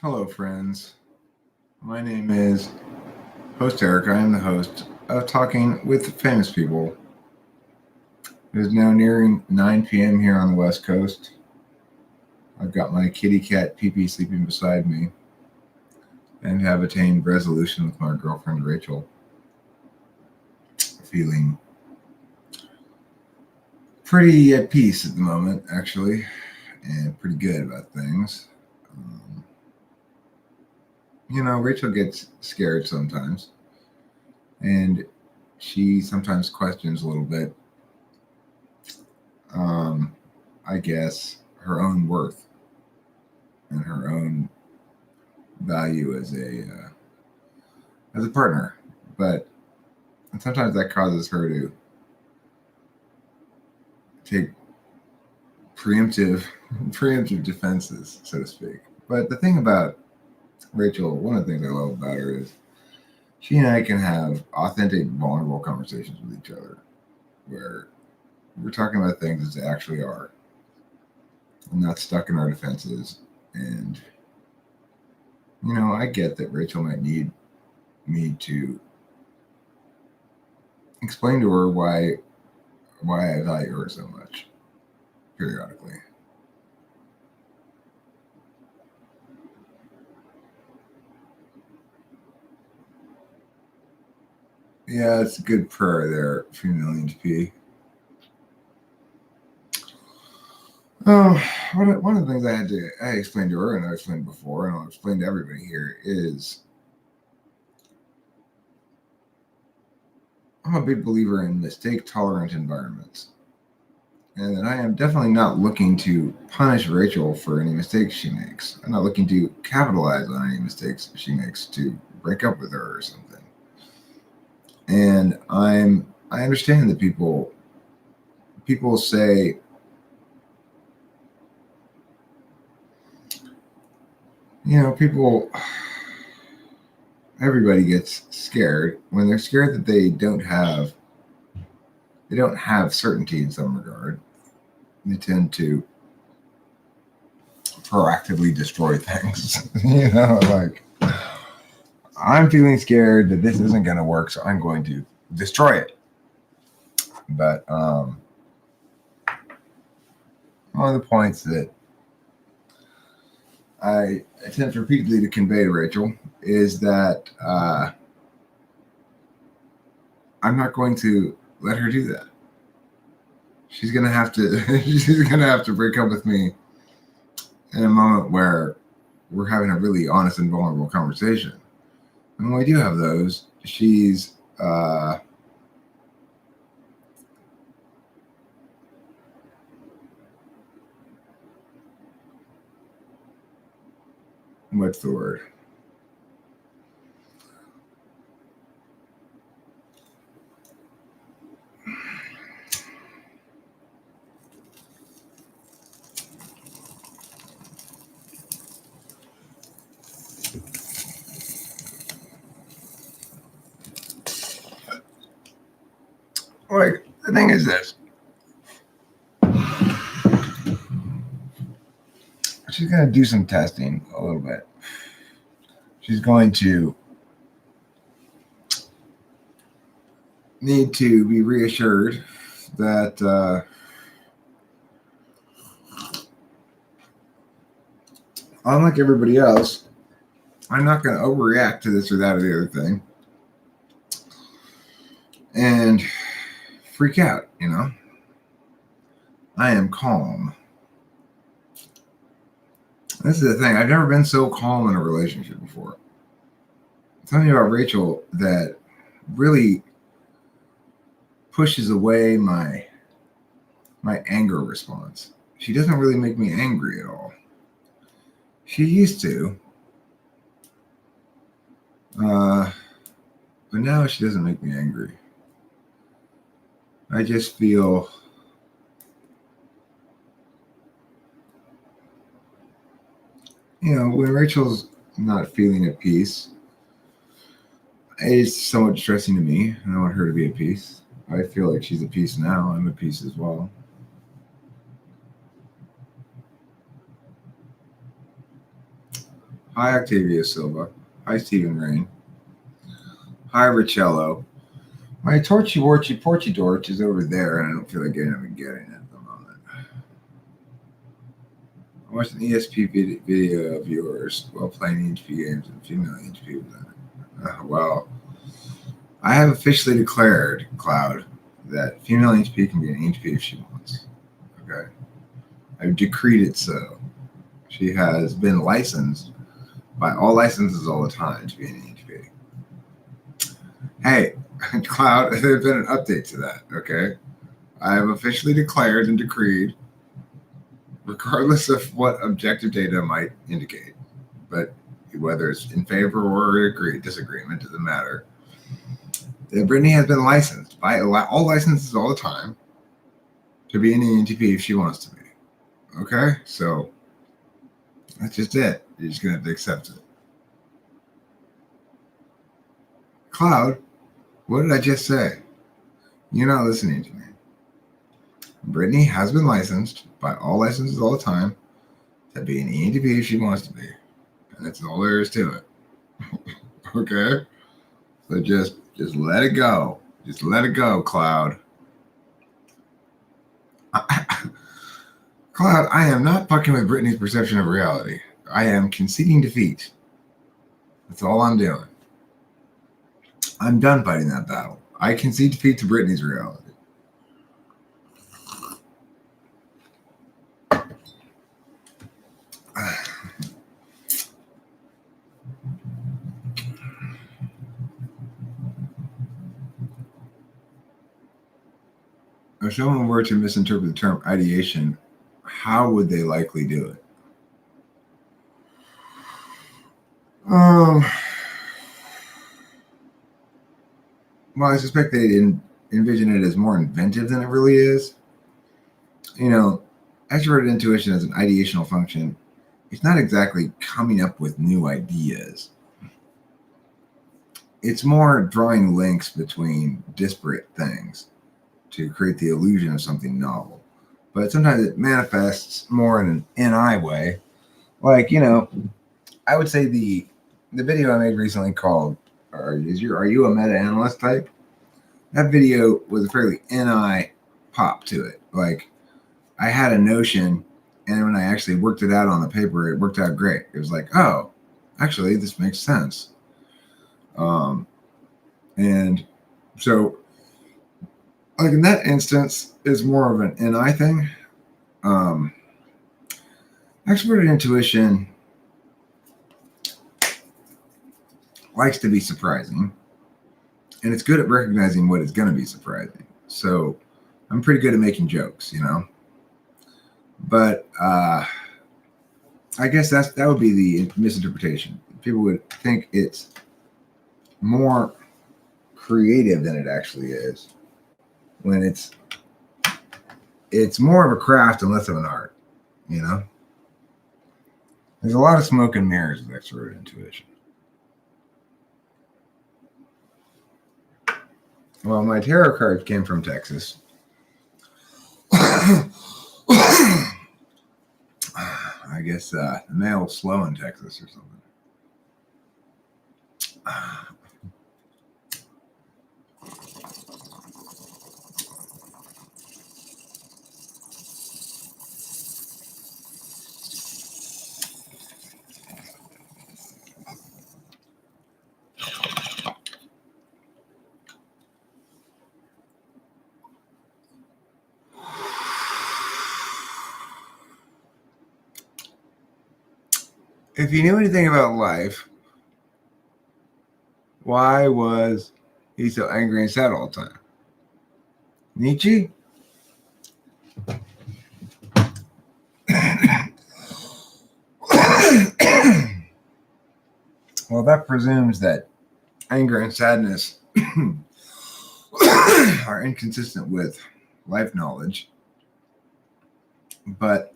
Hello, friends. My name is Host Eric. I am the host of Talking with Famous People. It is now nearing 9 p.m. here on the West Coast. I've got my kitty cat Pee sleeping beside me and have attained resolution with my girlfriend Rachel. Feeling pretty at peace at the moment, actually, and pretty good about things. Rachel gets scared sometimes, and she sometimes questions a little bit, I guess, her own worth and her own value as a partner. But sometimes that causes her to take preemptive defenses, so to speak. But the thing about Rachel, one of the things I love about her is she and I can have authentic, vulnerable conversations with each other where we're talking about things as they actually are. I'm not stuck in our defenses. And, I get that Rachel might need me to explain to her why I value her so much periodically. Yeah, it's a good prayer there, female P. Oh, one of the things I explained to her, and I explained before, and I'll explain to everybody here, is I'm a big believer in mistake-tolerant environments. And that I am definitely not looking to punish Rachel for any mistakes she makes. I'm not looking to capitalize on any mistakes she makes to break up with her or something. And I understand that people say, everybody gets scared when they're scared that they don't have certainty in some regard. They tend to proactively destroy things. Like, I'm feeling scared that this isn't going to work, so I'm going to destroy it. But one of the points that I attempt repeatedly to convey to Rachel is that I'm not going to let her do that. She's gonna have to break up with me in a moment where we're having a really honest and vulnerable conversation. And when we do have those, she's what's the word? Like, the thing is this. She's going to do some testing a little bit. She's going to need to be reassured that unlike everybody else, I'm not going to overreact to this or that or the other thing and freak out, I am calm. This is the thing. I've never been so calm in a relationship before. Something about Rachel that really pushes away my anger response. She doesn't really make me angry at all. She used to. But now she doesn't make me angry. I just feel when Rachel's not feeling at peace, it's somewhat distressing to me. I want her to be at peace. I feel like she's at peace now. I'm at peace as well. Hi, Octavia Silva. Hi, Stephen Rain. Hi, Richello. My Torchy Warchy Porchy Dorch is over there, and I don't feel like getting it at the moment. I watched an ESP video of yours while playing HP games and female HP was in it. Well, I have officially declared, Cloud, that female HP can be an HP if she wants. Okay. I've decreed it so. She has been licensed by all licenses all the time to be an HP. Hey, Cloud, there's been an update to that, okay? I have officially declared and decreed, regardless of what objective data might indicate, but whether it's in favor or disagreement, doesn't matter. That Brittany has been licensed by all licenses all the time to be an ENTP if she wants to be. Okay? So that's just it. You're just going to have to accept it. Cloud, what did I just say? You're not listening to me. Brittany has been licensed by all licenses all the time to be an ENTP if she wants to be. And that's all there is to it. Okay? So just let it go. Just let it go, Cloud. Cloud, I am not fucking with Brittany's perception of reality. I am conceding defeat. That's all I'm doing. I'm done fighting that battle. I concede defeat to Brittany's reality. If someone were to misinterpret the term ideation, how would they likely do it? Well, I suspect they envision it as more inventive than it really is. You know, extroverted intuition as an ideational function, it's not exactly coming up with new ideas. It's more drawing links between disparate things to create the illusion of something novel. But sometimes it manifests more in an NI way. Like, I would say the video I made recently called Are You a Meta Analyst Type? That video was a fairly NI pop to it. Like, I had a notion, and when I actually worked it out on the paper, it worked out great. It was like, oh, actually, this makes sense. And so, like in that instance, it's more of an NI thing. Extroverted intuition likes to be surprising, and it's good at recognizing what is going to be surprising. So I'm pretty good at making jokes, But I guess that would be the misinterpretation. People would think it's more creative than it actually is, when it's more of a craft and less of an art. There's a lot of smoke and mirrors with extroverted intuition. Well, my tarot cards came from Texas. I guess the mail's slow in Texas or something. If you knew anything about life, why was he so angry and sad all the time? Nietzsche? Well, that presumes that anger and sadness are inconsistent with life knowledge. But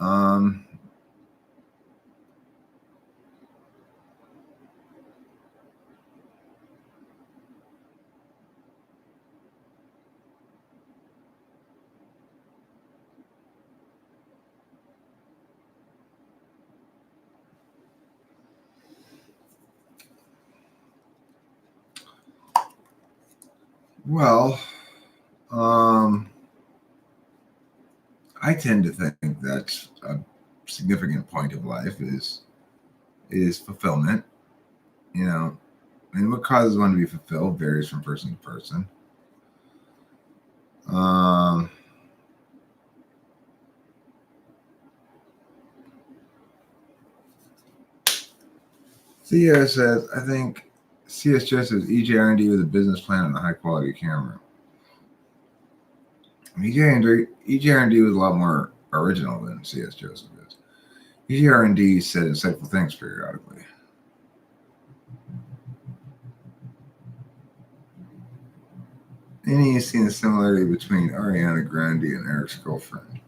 Well, um, I tend to think that's a significant point of life is fulfillment. You know, and what causes one to be fulfilled varies from person to person. Um, Theo says, I think CS Joseph's EJR&D with a business plan and a high quality camera. EJR&D was a lot more original than CS Joseph is. EJR&D said insightful things periodically. Any seen a similarity between Ariana Grande and Eric's girlfriend?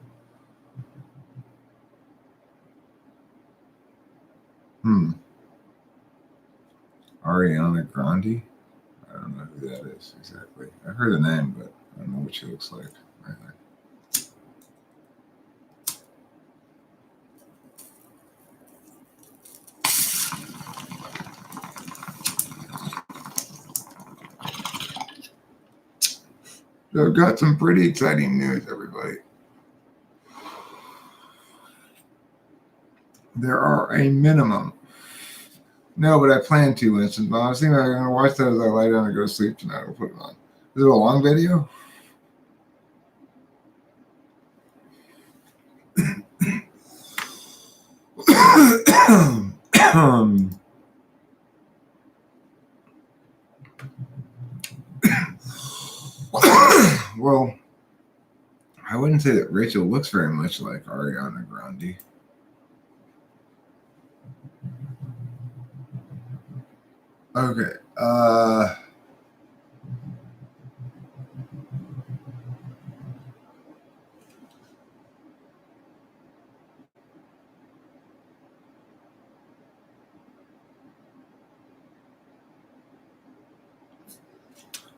Ariana Grande? I don't know who that is exactly. I've heard the name, but I don't know what she looks like right now. So I've got some pretty exciting news, everybody. There are a minimum. No, but I plan to, Winston. But I was thinking I'm going to watch that as I lie down and go to sleep tonight. I'll put it on. Is it a long video? Well, I wouldn't say that Rachel looks very much like Ariana Grande. Okay.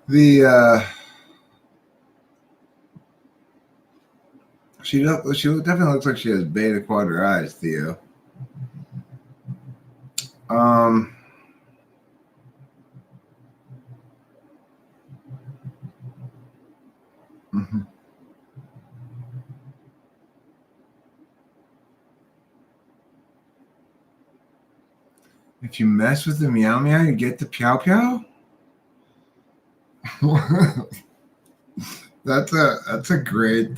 The she definitely looks like she has beta quadra eyes, Theo. Um. Mhm. If you mess with the meow meow, you get the pew pew. That's a great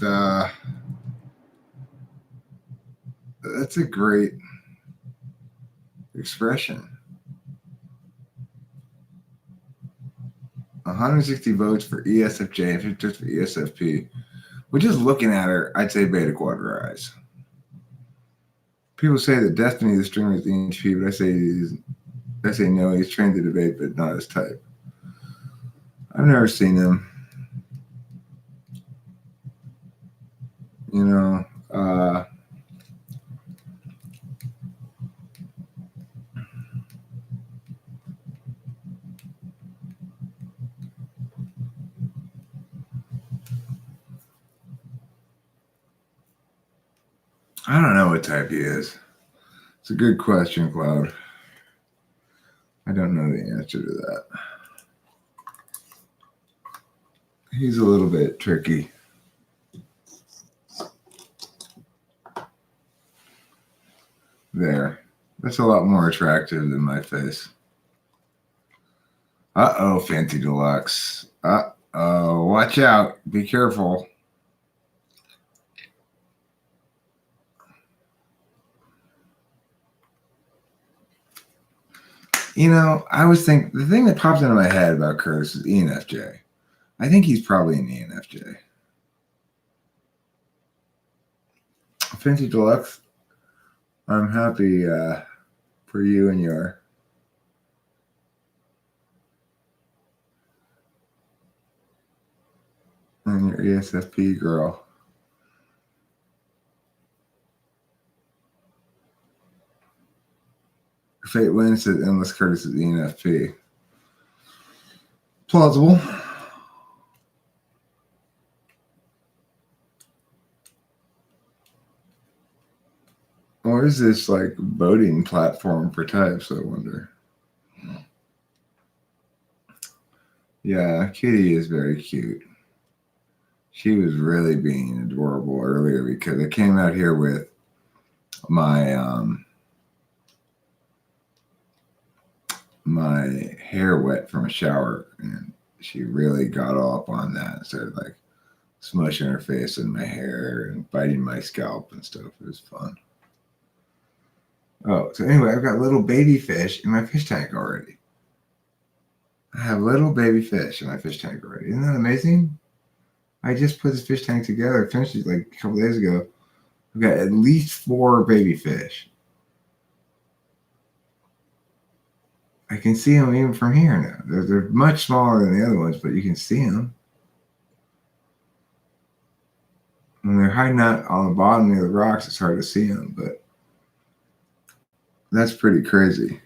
that's a great expression. 160 votes for ESFJ and 50 for ESFP. We're just looking at her. I'd say beta quadra eyes. People say that Destiny the streamer is the ENTP, but I say no. He's trained to debate, but not his type. I've never seen him. You know, I don't know what type he is. It's a good question, Cloud. I don't know the answer to that. He's a little bit tricky. There. That's a lot more attractive than my face. Uh-oh, Fancy Deluxe. Uh-oh, watch out. Be careful. You know, I was thinking, the thing that pops into my head about Curtis is ENFJ. I think he's probably an ENFJ. Fancy Deluxe, I'm happy for you and your ESFP girl. Fate Wins says Endless Curtis is ENFP. Plausible. Or is this like voting platform for types, I wonder? Yeah, Kitty is very cute. She was really being adorable earlier because I came out here with my my hair wet from a shower, and she really got all up on that and started like smushing her face in my hair and biting my scalp and stuff. It was fun. Oh, so anyway, I've got little baby fish in my fish tank already. I have little baby fish in my fish tank already. Isn't that amazing? I just put this fish tank together, finished it like a couple days ago. I've got at least 4 baby fish. I can see them even from here now. They're much smaller than the other ones, but you can see them. When they're hiding out on the bottom near the rocks, it's hard to see them, but that's pretty crazy.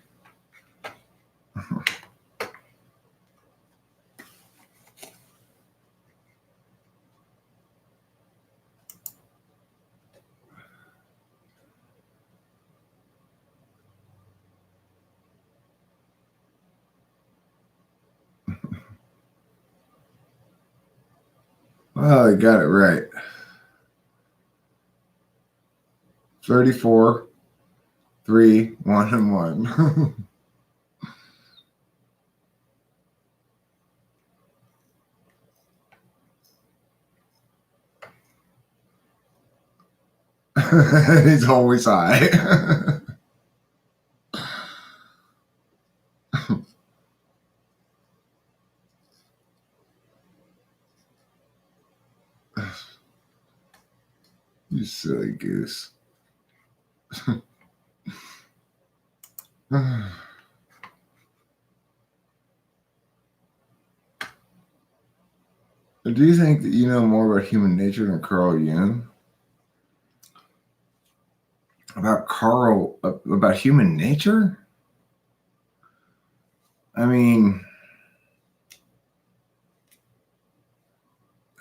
Well, I got it right. 34, 3, 1, and 1. It's always high. You silly goose. Do you think that you know more about human nature than Carl Jung? About human nature? I mean,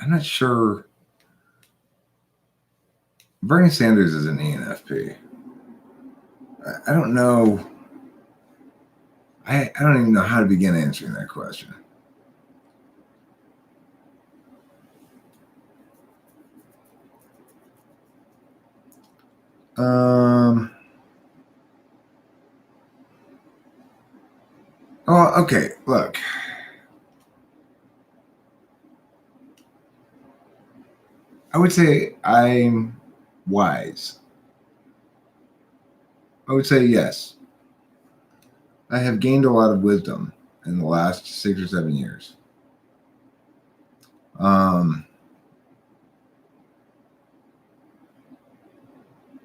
I'm not sure. Bernie Sanders is an ENFP. I don't know. I don't even know how to begin answering that question. Oh, okay. Look, I would say I'm wise. I would say yes. I have gained a lot of wisdom in the last 6 or 7 years. Um,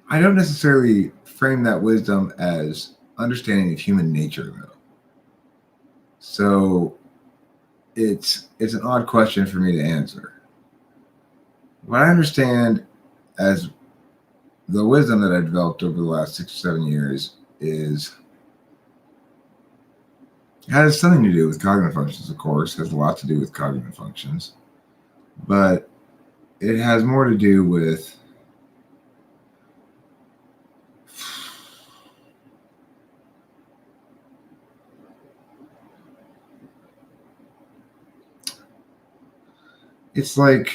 I don't necessarily frame that wisdom as understanding of human nature, though. So it's an odd question for me to answer. What I understand as the wisdom that I've developed over the last 6 or 7 years is has something to do with cognitive functions, of course, has a lot to do with cognitive functions, but it has more to do with it's like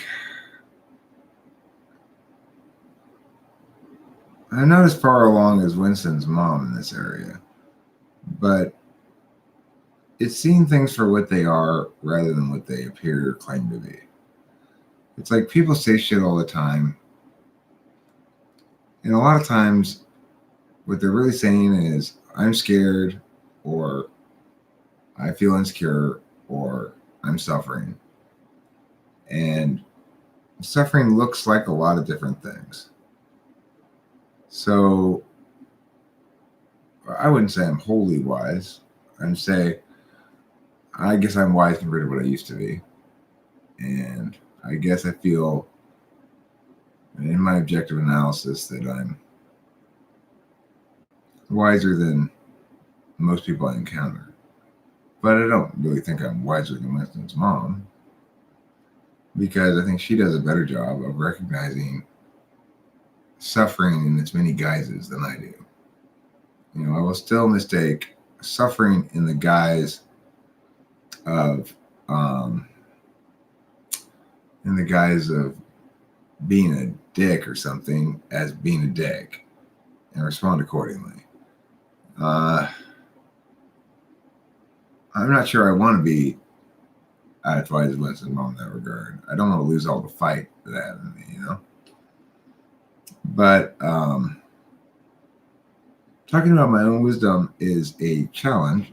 I'm not as far along as Winston's mom in this area, but it's seeing things for what they are rather than what they appear or claim to be. It's like people say shit all the time, and a lot of times what they're really saying is, I'm scared, or I feel insecure, or I'm suffering. And suffering looks like a lot of different things. So I wouldn't say I'm wholly wise. I'd say I guess I'm wise compared to what I used to be. And I guess I feel in my objective analysis that I'm wiser than most people I encounter. But I don't really think I'm wiser than Winston's mom, because I think she does a better job of recognizing suffering in its many guises than I do. You know, I will still mistake suffering in the guise of um, in the guise of being a dick or something as being a dick and respond accordingly. I'm not sure I want to be twice as less than mom in that regard. I don't want to lose all the fight that I have in me. But talking about my own wisdom is a challenge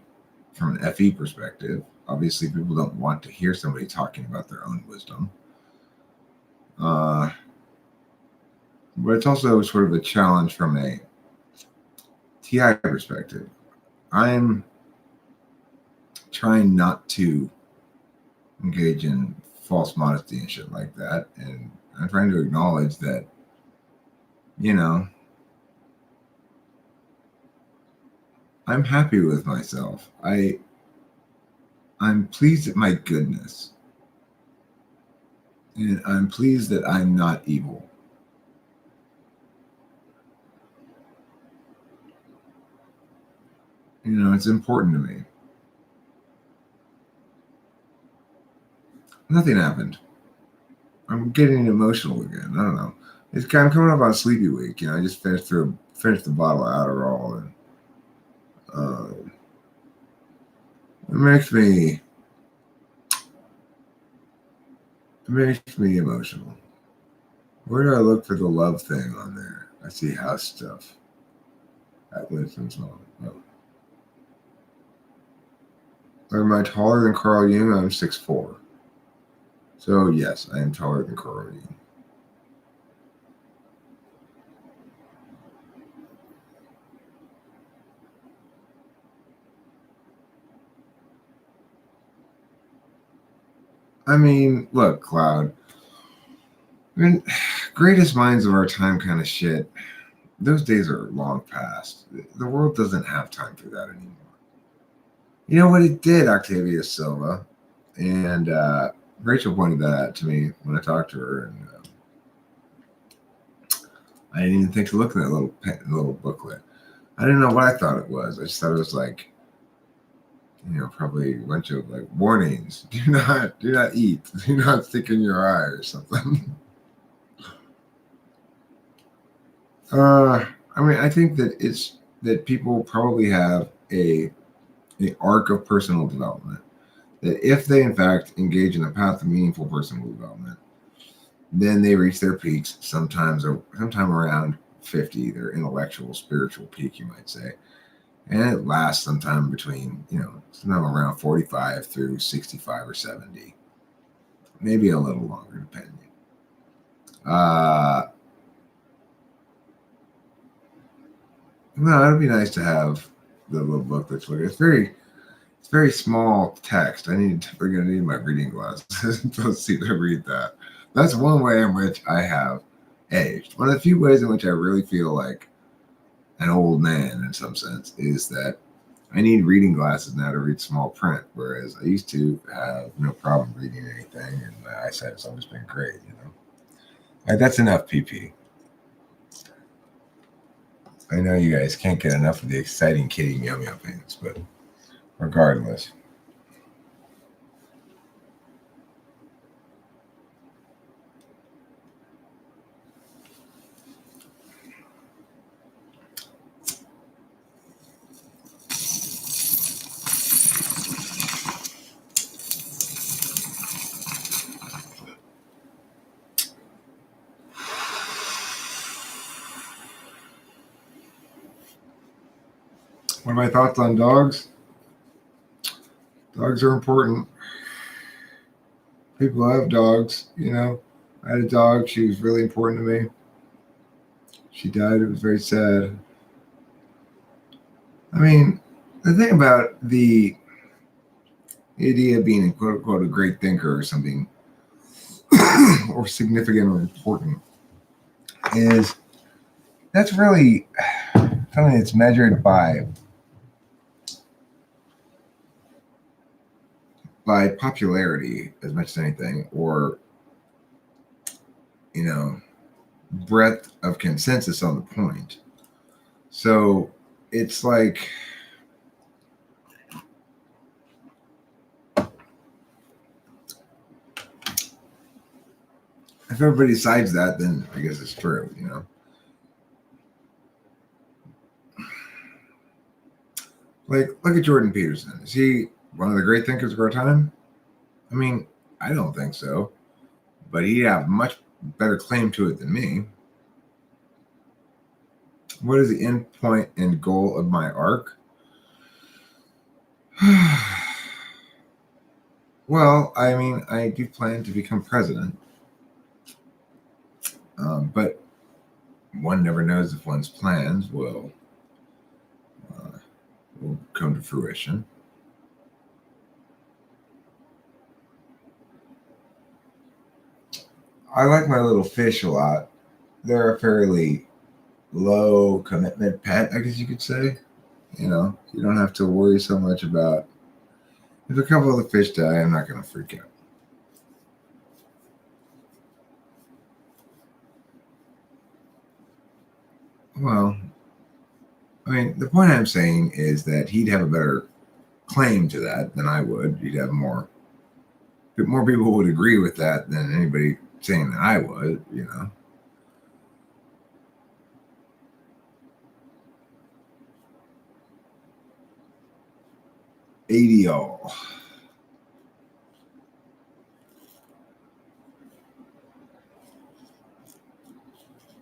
from an FE perspective. Obviously, people don't want to hear somebody talking about their own wisdom. But it's also sort of a challenge from a TI perspective. I'm trying not to engage in false modesty and shit like that. And I'm trying to acknowledge that, I'm happy with myself. I'm pleased at my goodness. And I'm pleased that I'm not evil. It's important to me. Nothing happened. I'm getting emotional again. I don't know. I'm coming up on Sleepy Week. I just finished the bottle of Adderall, and it makes me emotional. Where do I look for the love thing on there? I see house stuff. At Winston's mom. Oh. Am I taller than Carl Jung? I'm 6'4". So yes, I am taller than Carl Jung. I mean, look, Cloud. Greatest minds of our time kind of shit. Those days are long past. The world doesn't have time for that anymore. You know what it did, Octavia Silva? And Rachel pointed that out to me when I talked to her, and I didn't even think to look at that little booklet. I didn't know what I thought it was. I just thought it was like, probably a bunch of like warnings: do not eat, do not stick in your eye, or something. I think that people probably have an arc of personal development. That if they in fact engage in a path of meaningful personal development, then they reach their peaks sometime around 50, their intellectual, spiritual peak, you might say. And it lasts sometime between, sometime around 45 through 65 or 70. Maybe a little longer, depending. No, it'd be nice to have the little book that's looking. It's very small text. We're gonna need my reading glasses to see to read that. That's one way in which I have aged. One of the few ways in which I really feel like an old man in some sense is that I need reading glasses now to read small print, whereas I used to have no problem reading anything, and my eyesight has always been great. Like, that's enough PP. I know you guys can't get enough of the exciting kitty meow meow paintings, but regardless. What are my thoughts on dogs? Dogs are important. People have dogs, I had a dog. She was really important to me. She died. It was very sad. I mean, the thing about the idea of being, quote unquote, a great thinker or something, or significant or important, is that's really something that's measured by popularity as much as anything, or breadth of consensus on the point. So it's like, if everybody decides that, then I guess it's true, you know. Like, look at Jordan Peterson. Is he one of the great thinkers of our time? I mean, I don't think so, but he'd have much better claim to it than me. What is the end point and goal of my arc? Well, I mean, I do plan to become president, but one never knows if one's plans will come to fruition. I like my little fish a lot. They're a fairly low commitment pet, I guess you could say. You know, you don't have to worry so much about if a couple of the fish die, I'm not going to freak out. Well, I mean, the point I'm saying is that he'd have a better claim to that than I would. He'd have more people would agree with that than anybody saying that I would, you know. ADO.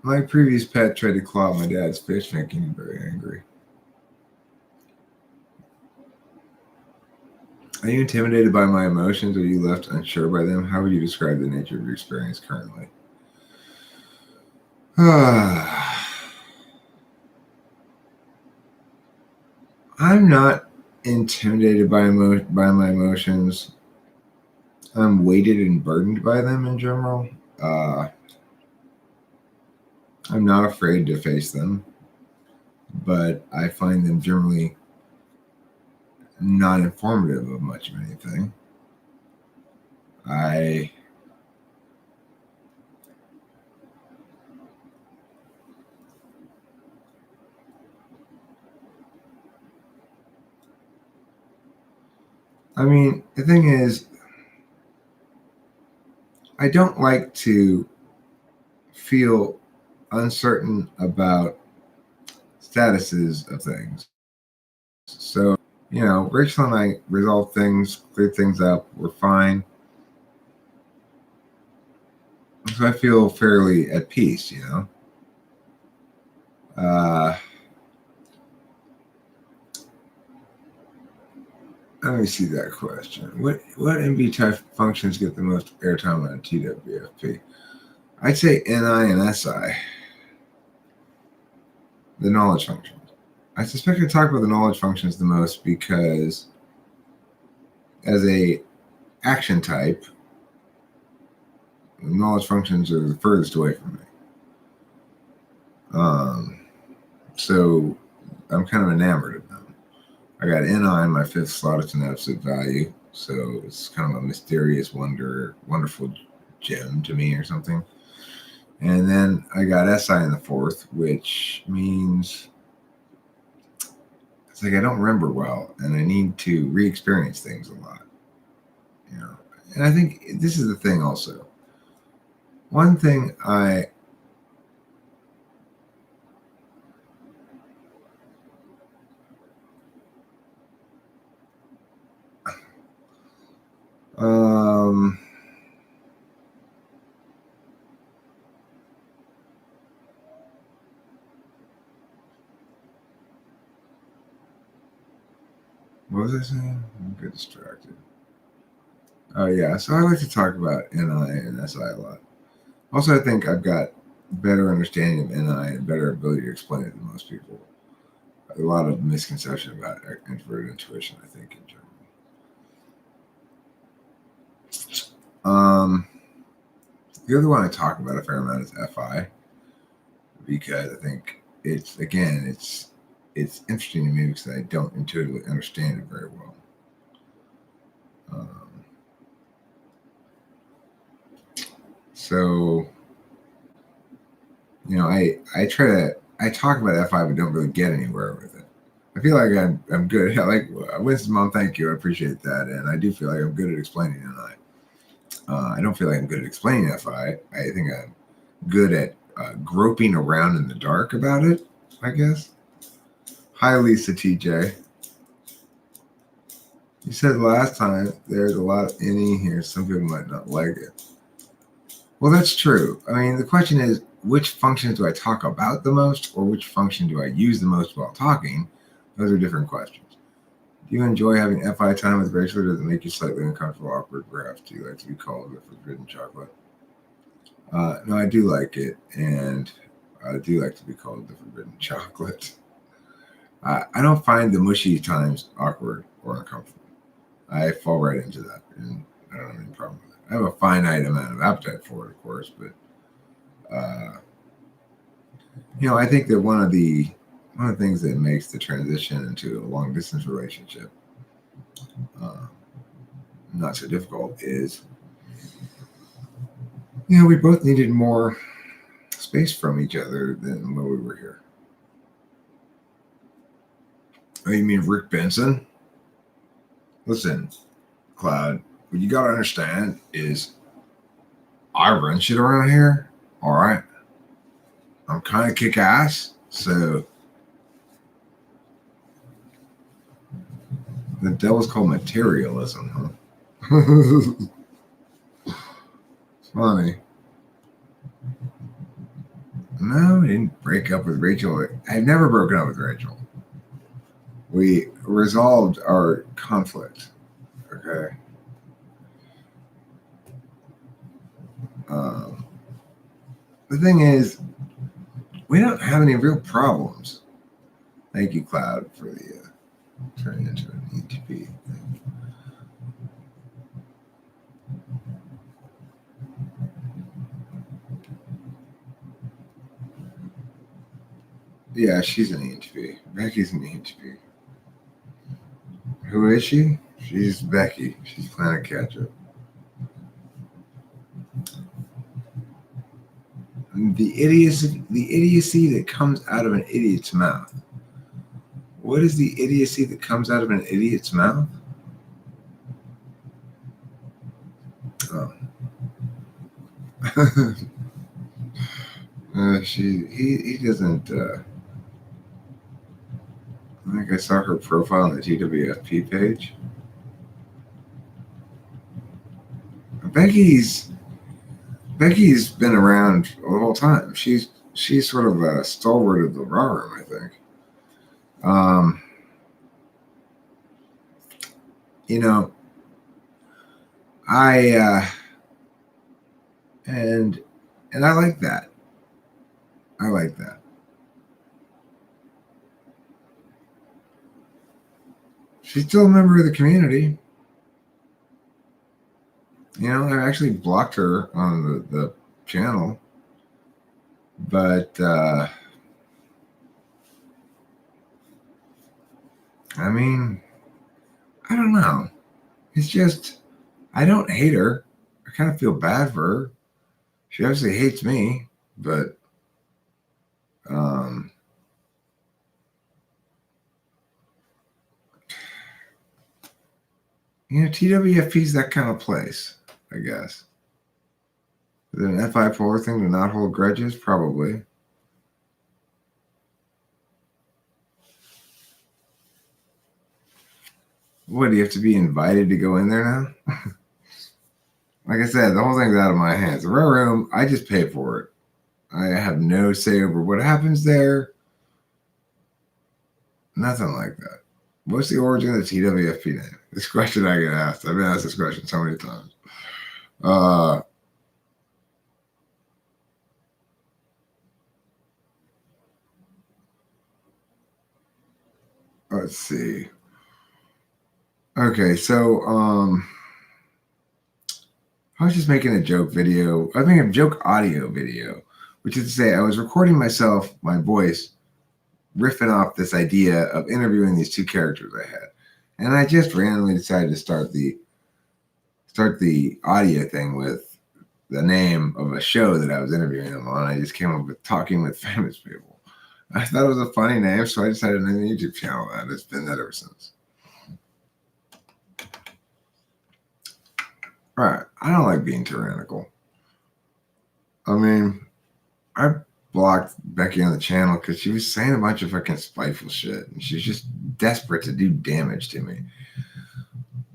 My previous pet tried to claw my dad's fish, making him very angry. Are you intimidated by my emotions? Or are you left unsure by them? How would you describe the nature of your experience currently? I'm not intimidated by my emotions. I'm weighted and burdened by them in general. I'm not afraid to face them, but I find them generally not informative of much of anything. I mean, the thing is, I don't like to feel uncertain about statuses of things. So, you know, Rachel and I resolved things, cleared things up, we're fine. So I feel fairly at peace, you know. Let me see that question. What MB type functions get the most airtime on a TWFP? I'd say NI and SI. The knowledge functions. I suspect I talk about the knowledge functions the most because as a action type, the knowledge functions are the furthest away from me. So I'm kind of enamored of them. I got NI in my fifth slot. It's an absolute value. So it's kind of a mysterious, wonderful gem to me or something. And then I got SI in the fourth, which means it's like I don't remember well and I need to re-experience things a lot. You know, and I think this is the thing also. One thing what was I saying? I'm get distracted. Oh yeah, so I like to talk about NI and SI a lot. Also, I think I've got better understanding of NI and better ability to explain it than most people. A lot of misconception about introverted intuition, I think, in general. The other one I talk about a fair amount is FI because I think it's interesting to me because I don't intuitively understand it very well. So, you know, I talk about FI but don't really get anywhere with it. I feel like I'm good. Like Winston's mom, thank you. I appreciate that, and I do feel like I'm good at explaining NI. I don't feel like I'm good at explaining FI. I think I'm good at groping around in the dark about it, I guess. Hi, Lisa TJ. You said last time there's a lot of any here. Some people might not like it. Well, that's true. I mean, the question is, which functions do I talk about the most, or which function do I use the most while talking? Those are different questions. Do you enjoy having FI time with Rachel, or does it make you slightly uncomfortable, awkward, perhaps? Do you like to be called the forbidden chocolate? No, I do like it, and I do like to be called the forbidden chocolate. I don't find the mushy times awkward or uncomfortable. I fall right into that, and I don't have any problem with it. I have a finite amount of appetite for it, of course, but I think that one of the things that makes the transition into a long distance relationship not so difficult is, we both needed more space from each other than when we were here. Oh, you mean Rick Benson? Listen, Cloud, what you got to understand is I run shit around here, all right? I'm kind of kick ass, so the devil's called materialism, huh? It's funny. No, we didn't break up with Rachel. I've never broken up with Rachel. We resolved our conflict, okay? The thing is, we don't have any real problems. Thank you, Cloud, for the turning into an ETP thing. Yeah, she's an ENTP. Becky's an ENTP. Who is she? She's Becky. She's Planet Ketchup. The idiocy that comes out of an idiot's mouth. What is the idiocy that comes out of an idiot's mouth? Oh. He doesn't. I think I saw her profile on the TWFP page. Becky's been around the whole time. She's sort of a stalwart of the raw room, I think. And I like that. I like that. She's still a member of the community. I actually blocked her on the channel, but I mean, I don't know. It's just, I don't hate her. I kind of feel bad for her. She obviously hates me, but TWFP is that kind of place, I guess. Is it an FI polar thing to not hold grudges? Probably. What, do you have to be invited to go in there now? Like I said, the whole thing's out of my hands. The Rare Room, I just pay for it. I have no say over what happens there. Nothing like that. What's the origin of the TWFP name? This question I get asked. I've been asked this question so many times. Let's see. Okay, so I was just making a joke video. I was making a joke audio video, which is to say I was recording myself, my voice, riffing off this idea of interviewing these two characters I had. And I just randomly decided to start the audio thing with the name of a show that I was interviewing them on. I just came up with Talking with Famous People. I thought it was a funny name, so I decided to name the YouTube channel that. It's been that ever since. All right. I don't like being tyrannical. I mean, I blocked Becky on the channel because she was saying a bunch of fucking spiteful shit, and she's just desperate to do damage to me.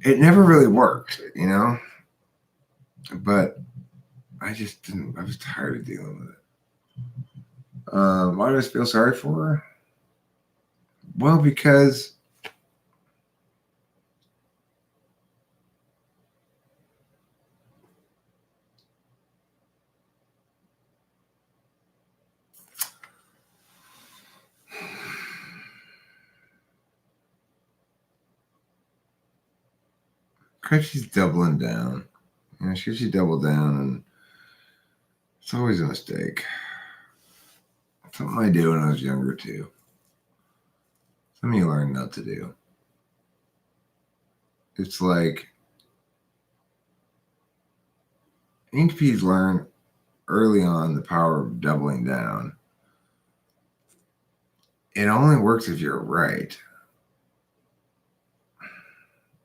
It never really worked, you know. But I just didn't. I was tired of dealing with it. Why do I feel sorry for her? Well, because she's doubling down. You know, she doubled down, and it's always a mistake. Something I did when I was younger too. Something you learn not to do. It's like ENTPs learn early on the power of doubling down. It only works if you're right.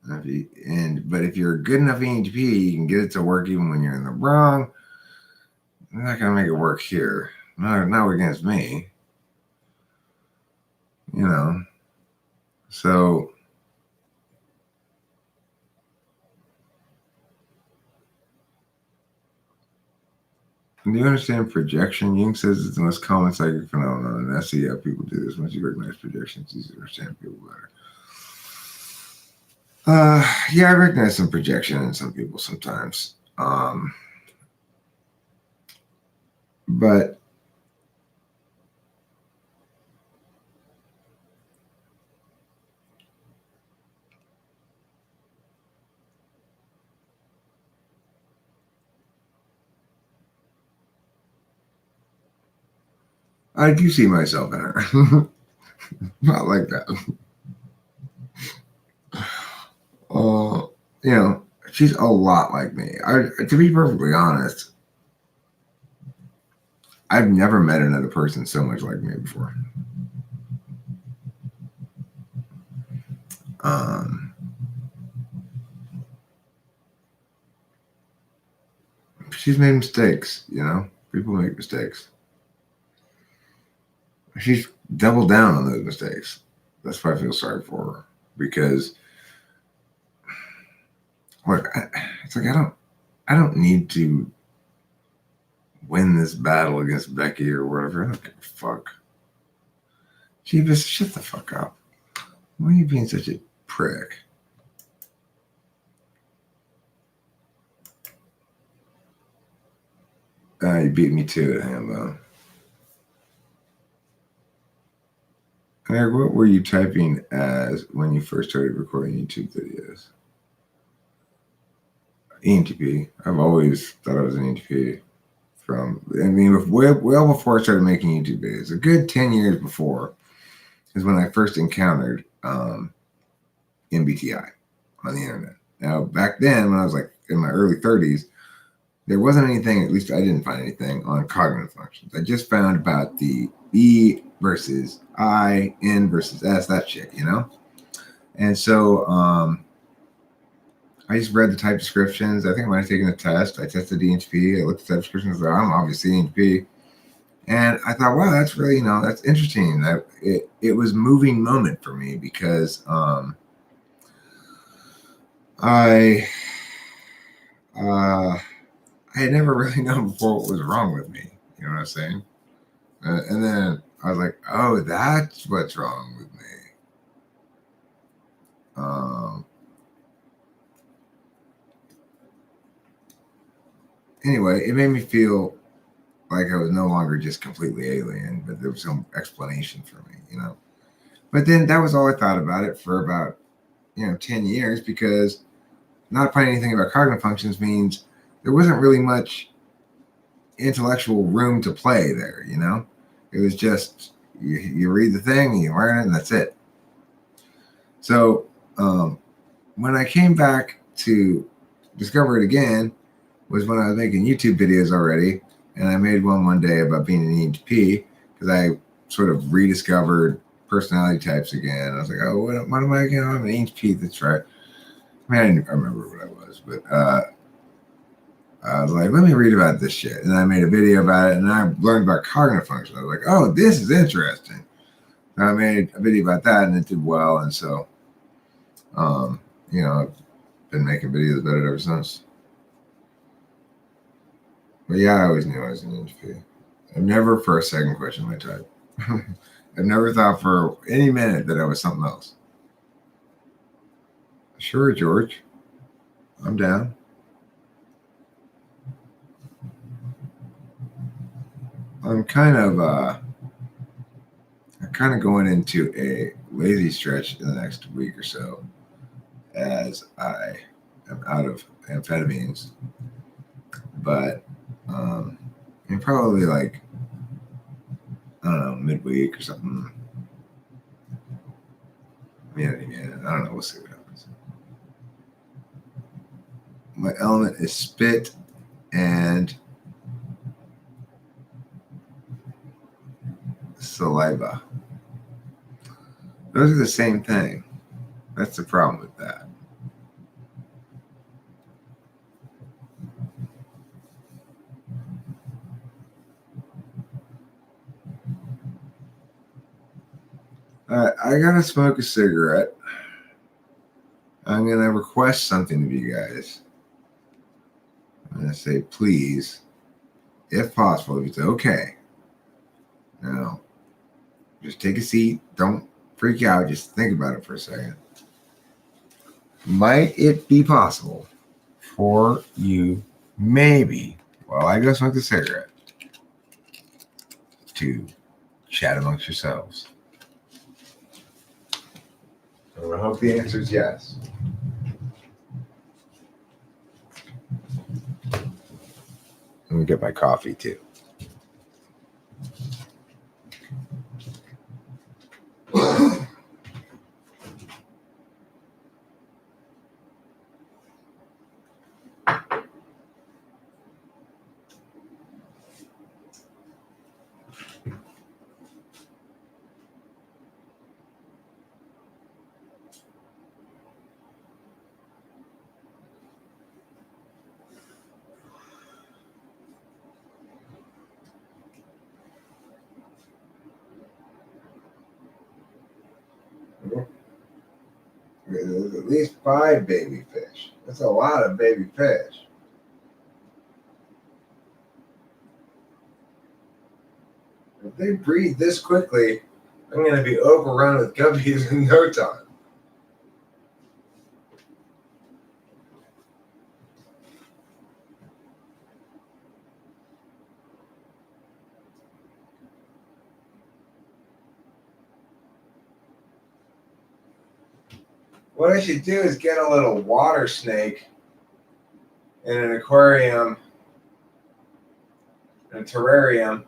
But if you're a good enough ENTP, you can get it to work even when you're in the wrong. I'm not gonna make it work here. Not against me. You know. So do you understand projection? Jung says it's the most common psychic phenomenon, and I see how people do this. Once you recognize projections, it's easy to understand people better. Yeah, I recognize some projection in some people sometimes. But I do see myself in her. Not like that. You know, she's a lot like me. To be perfectly honest, I've never met another person so much like me before. She's made mistakes, you know? People make mistakes. She's doubled down on those mistakes. That's why I feel sorry for her. Because look, it's like I don't need to win this battle against Becky or whatever. I don't give a fuck. Jeebus, shut the fuck up. Why are you being such a prick? You beat me to it, Hambo. Eric, what were you typing as when you first started recording YouTube videos? ENTP. I've always thought I was an ENTP. Well before I started making YouTube videos. A good 10 years before is when I first encountered MBTI on the internet. Now, back then, when I was like in my early 30s, there wasn't anything, at least I didn't find anything on cognitive functions. I just found about the E versus I, N versus S, that shit, you know? And so I just read the type descriptions. I think I might have taken a test. I tested the ENTP. I looked at the type descriptions. Like, I'm obviously ENTP. And I thought, wow, that's really, that's interesting. It was a moving moment for me because I had never really known before what was wrong with me. You know what I'm saying? And then I was like, oh, that's what's wrong with me. Anyway, it made me feel like I was no longer just completely alien, but there was some explanation for me, you know? But then that was all I thought about it for about, 10 years, because not finding anything about cognitive functions means there wasn't really much intellectual room to play there, you know? It was just, you read the thing, you learn it, and that's it. So when I came back to discover it again was when I was making YouTube videos already, and I made one day about being an ENTP because I sort of rediscovered personality types again. I was like, oh, what am I again? I'm an ENTP. That's right. I mean, I didn't remember what I was, but I was like, let me read about this shit. And I made a video about it, and I learned about cognitive function. I was like, oh, this is interesting. And I made a video about that, and it did well. And so, I've been making videos about it ever since. But yeah, I always knew I was an interview. I've never for a second questioned my type. I've never thought for any minute that I was something else. Sure, George. I'm down. I'm kind of going into a lazy stretch in the next week or so as I am out of amphetamines. But probably like, I don't know, midweek or something. Yeah, I don't know. We'll see what happens. My element is spit and saliva. Those are the same thing. That's the problem with that. I gotta smoke a cigarette. I'm gonna request something of you guys. I'm gonna say, please, if possible, if it's okay. Now, just take a seat. Don't freak out. Just think about it for a second. Might it be possible for you, maybe, while I go smoke the cigarette, to chat amongst yourselves? I hope the answer is yes. Let me get my coffee too. There's at least 5 baby fish. That's a lot of baby fish. If they breed this quickly, I'm going to be overrun with guppies in no time. What I should do is get a little water snake in an aquarium, in a terrarium,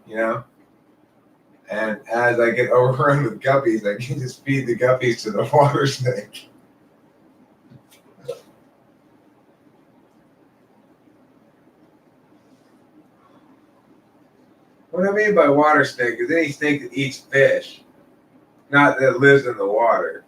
and as I get overrun with guppies, I can just feed the guppies to the water snake. What I mean by water snake is any snake that eats fish, not that lives in the water.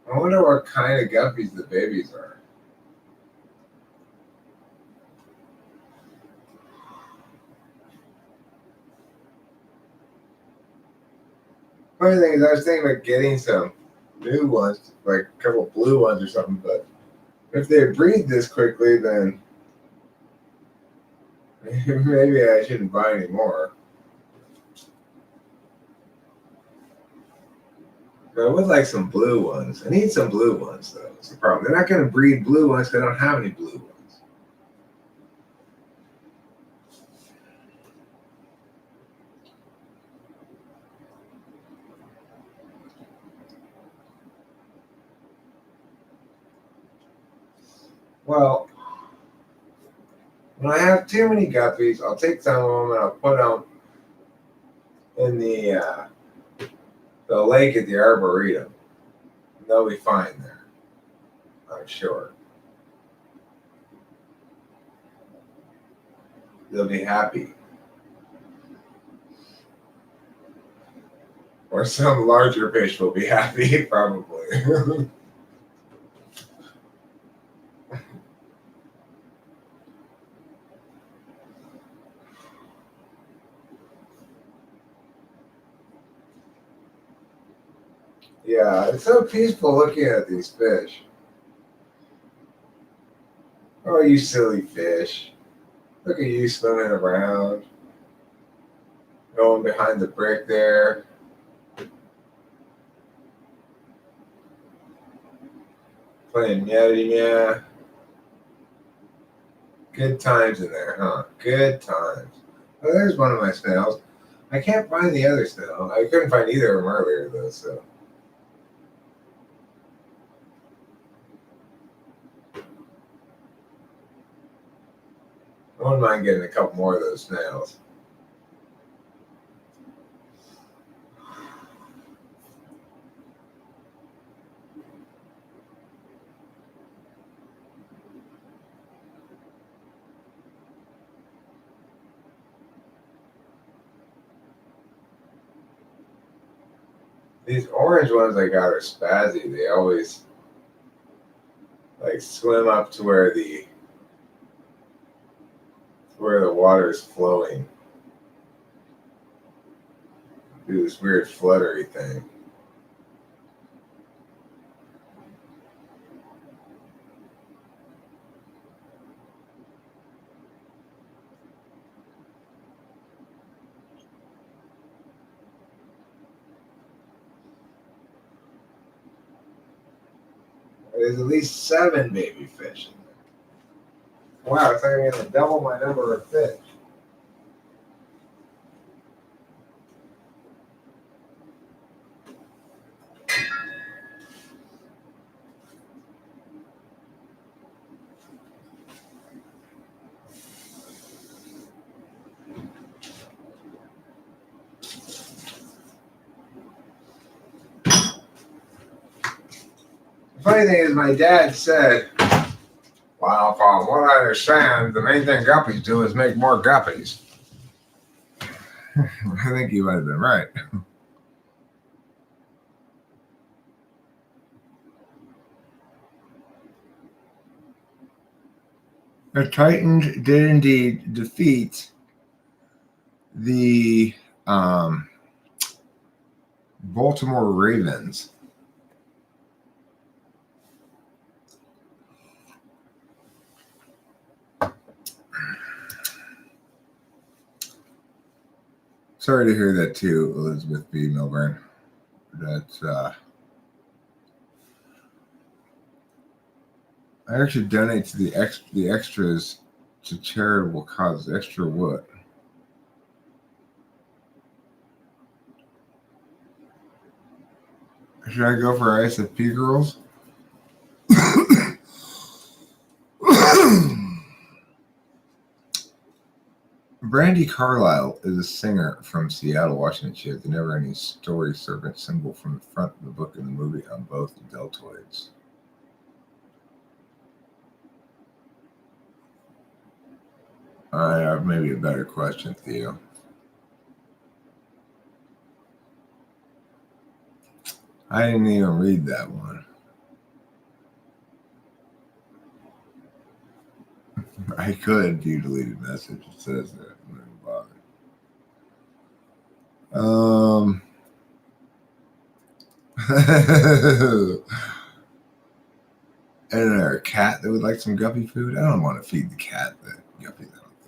I wonder what kind of guppies the babies are. Funny thing is, I was thinking about getting some new ones, like a couple blue ones or something, but if they breed this quickly, then maybe I shouldn't buy any more. But I would like some blue ones. I need some blue ones, though. That's the problem. They're not going to breed blue ones because I don't have any blue ones. Well, When I have too many guppies, I'll take some of them and I'll put them in the lake at the Arboretum. And they'll be fine there, I'm sure. They'll be happy. Or some larger fish will be happy, probably. Yeah, it's so peaceful looking at these fish. Oh, you silly fish. Look at you swimming around, going behind the brick there, playing yeti meow. Good times in there, huh? Good times. Oh, there's one of my snails. I can't find the other snail. I couldn't find either of them earlier, though, so. I wouldn't mind getting a couple more of those snails. These orange ones I got are spazzy. They always like swim up to where the water is flowing. Do this weird fluttery thing. There's at least 7 baby fish in there. Wow, it's like I'm going to double my number of fish. The funny thing is, my dad said, well, from what I understand, the main thing guppies do is make more guppies. I think he might have been right. The Titans did indeed defeat the Baltimore Ravens. Sorry to hear that too, Elizabeth B. Milburn. That's I actually donate to the extras to charitable causes. Extra what? Should I go for ISFP girls? Brandy Carlisle is a singer from Seattle, Washington. She had the never-ending story serpent symbol from the front of the book and the movie on both deltoids. I have maybe a better question, Theo. I didn't even read that one. I could view deleted message. It says that. I'm not bothered. And there a cat that would like some guppy food? I don't want to feed the cat that guppy. I don't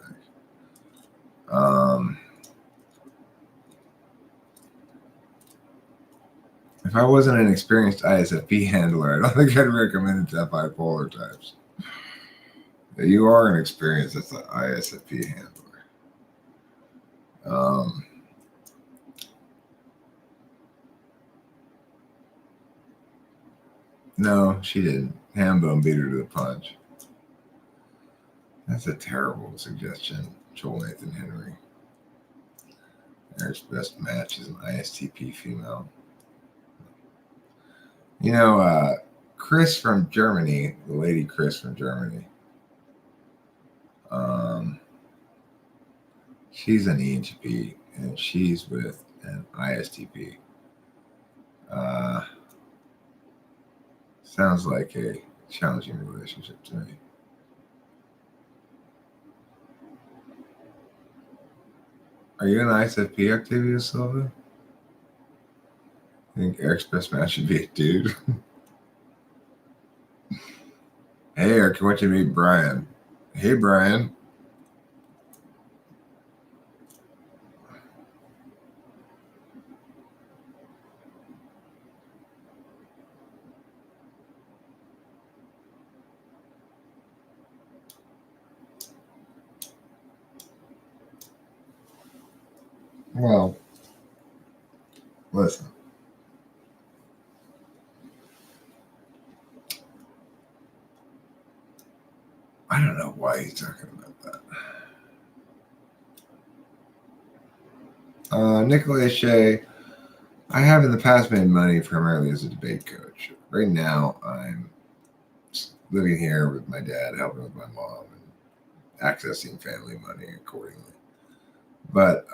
think. If I wasn't an experienced ISFP handler, I don't think I'd recommend it to bipolar types. You are an experienced ISFP handler. No, she didn't. Hambone beat her to the punch. That's a terrible suggestion, Joel Nathan Henry. Eric's best match is an ISTP female. You know, Chris from Germany, the lady Chris from Germany, she's an ENTP and she's with an ISTP. Sounds like a challenging relationship to me. Are you an ISFP, Octavia Silva? I think Eric's best match should be a dude. Hey, Eric, I want you to meet Brian. Hey, Brian. Well, listen. I don't know why he's talking about that. Nicholas Shea, I have in the past made money primarily as a debate coach. Right now, I'm living here with my dad, helping with my mom, and accessing family money accordingly. But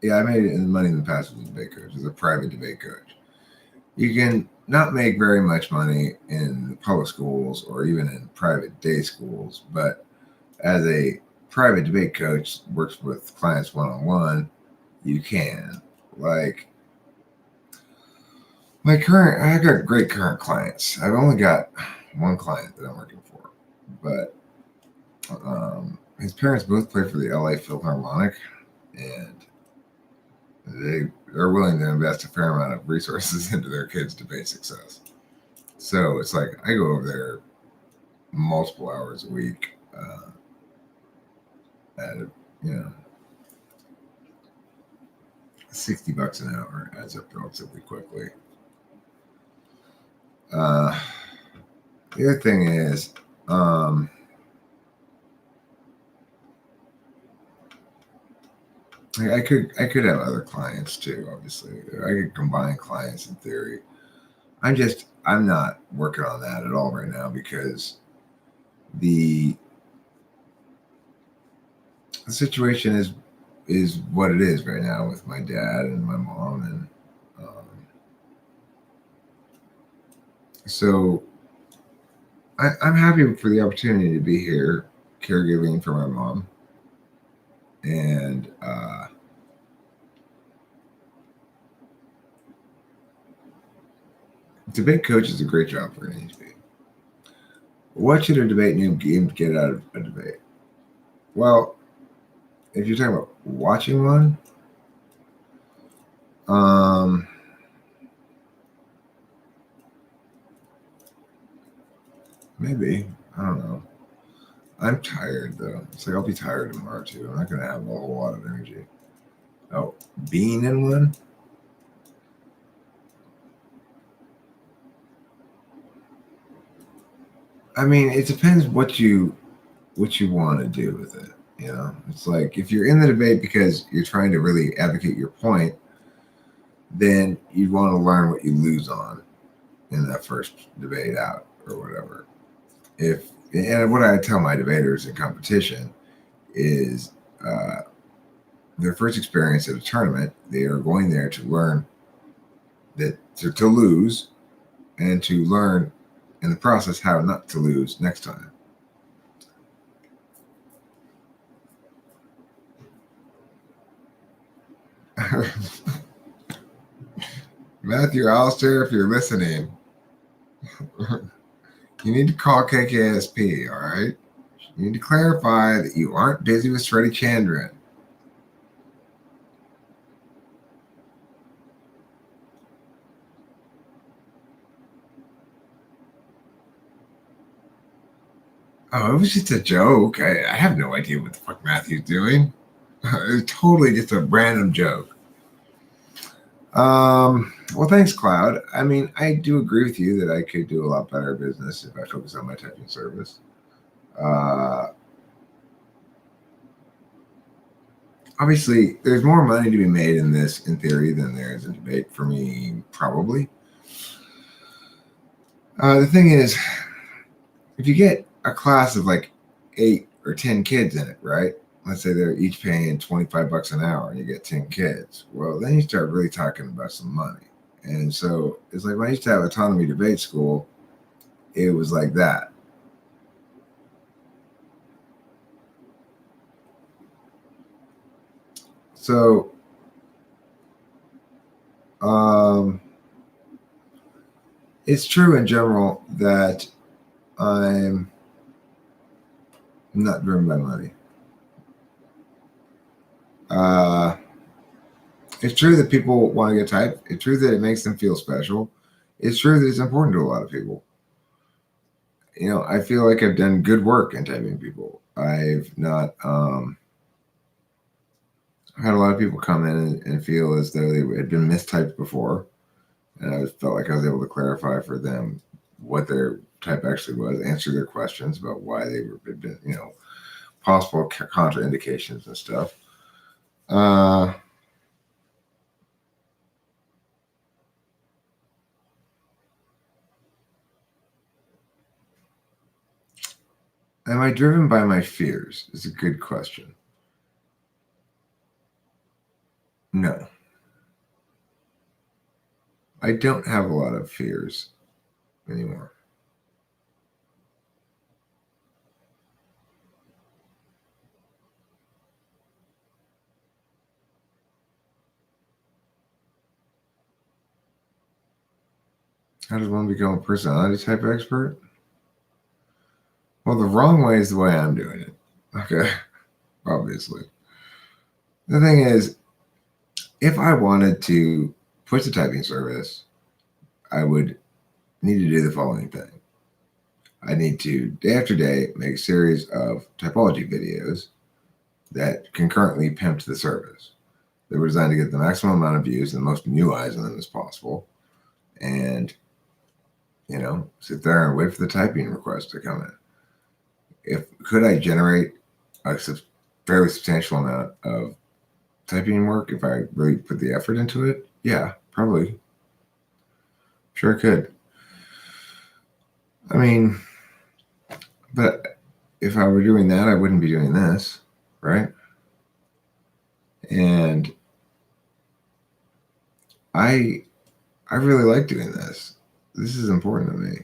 yeah, I made money in the past as a debate coach, as a private debate coach. You can not make very much money in the public schools or even in private day schools, but as a private debate coach works with clients one-on-one, you can. Like I got great current clients. I've only got one client that I'm working for, but his parents both play for the LA Philharmonic, and they're willing to invest a fair amount of resources into their kids' debate success. So it's like I go over there multiple hours a week, at $60 an hour adds up relatively quickly. The other thing is, I could have other clients too. Obviously, I could combine clients in theory. I'm not working on that at all right now because the situation is what it is right now with my dad and my mom, and so I'm happy for the opportunity to be here caregiving for my mom, and debate coach is a great job for an HB. What should a debate noob game get out of a debate? Well, if you're talking about watching one, maybe. I don't know. I'm tired though. It's like I'll be tired tomorrow too. I'm not gonna have a whole lot of energy. Oh, being in one? I mean, it depends what you want to do with it. It's like if you're in the debate because you're trying to really advocate your point, then you'd want to learn what you lose on in that first debate out or whatever. And what I tell my debaters in competition is their first experience at a tournament, they are going there to learn that to lose and to learn in the process how not to lose next time. Matthew Alistair, if you're listening, you need to call KKSP, all right? You need to clarify that you aren't busy with Shreddy Chandran. Oh, it was just a joke. I have no idea what the fuck Matthew's doing. It was totally just a random joke. Well, thanks, Cloud. I mean, I do agree with you that I could do a lot better business if I focus on my typing service. Uh, Obviously, there's more money to be made in this, in theory, than there is in debate for me, probably. The thing is, if you get a class of like 8 or 10 kids in it, right? Let's say they're each paying $25 an hour and you get 10 kids. Well, then you start really talking about some money. And so it's like when I used to have autonomy debate school, it was like that. So, um, it's true in general that I'm not driven by money. Uh, it's true that people want to get typed. It's true that it makes them feel special. It's true that it's important to a lot of people. I feel like I've done good work in typing people. I've not had a lot of people come in and feel as though they had been mistyped before, and I felt like I was able to clarify for them what their type actually was, answer their questions about why they were, possible contraindications and stuff. Uh, am I driven by my fears? Is a good question. No, I don't have a lot of fears anymore. How does one become a personality type expert? Well, the wrong way is the way I'm doing it. Okay, obviously. The thing is, if I wanted to push the typing service, I would need to do the following thing. I need to, day after day, make a series of typology videos that concurrently pimped the service. They were designed to get the maximum amount of views and the most new eyes on them as possible. And, sit there and wait for the typing request to come in. Could I generate a fairly substantial amount of typing work if I really put the effort into it? Yeah, probably. Sure could. I mean, but if I were doing that, I wouldn't be doing this, right? And I really like doing this. This is important to me.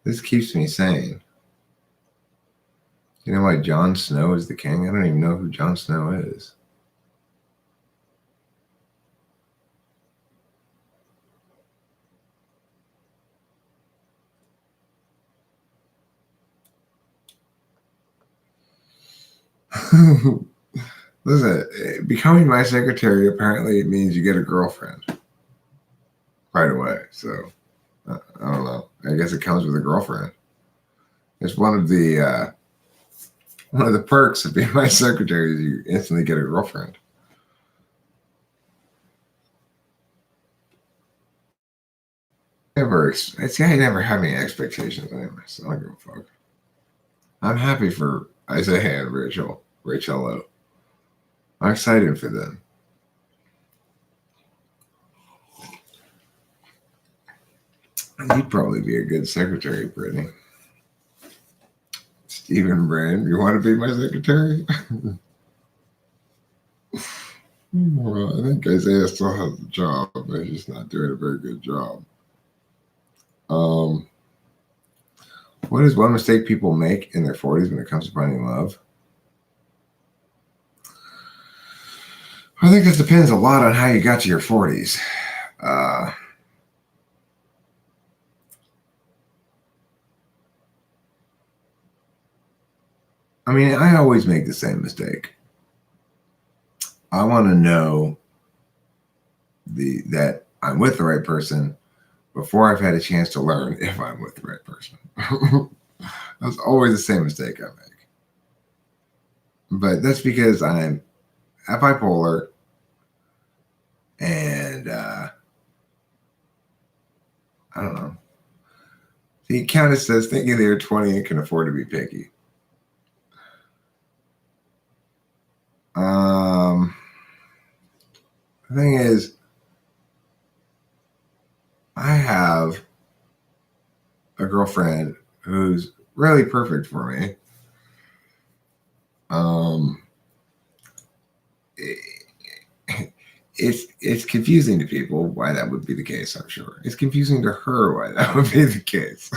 This keeps me sane. You know why Jon Snow is the king? I don't even know who Jon Snow is. Listen, becoming my secretary apparently means you get a girlfriend right away. So I don't know. I guess it comes with a girlfriend. It's one of the perks of being my secretary is you instantly get a girlfriend. I never have any expectations anyway, so I don't give a fuck. I'm happy for Isaiah and Rachel. I'm excited for them. You'd probably be a good secretary, Brittany. Stephen Brand, you want to be my secretary? Well, I think Isaiah still has the job, but he's not doing a very good job. What is one mistake people make in their 40s when it comes to finding love? I think this depends a lot on how you got to your 40s. I mean, I always make the same mistake. I want to know that I'm with the right person before I've had a chance to learn if I'm with the right person. That's always the same mistake I make. But that's because I'm bipolar and I don't know. The Countess says, thinking they are 20 and can afford to be picky. The thing is, I have a girlfriend who's really perfect for me. It's confusing to people why that would be the case. I'm sure it's confusing to her why that would be the case.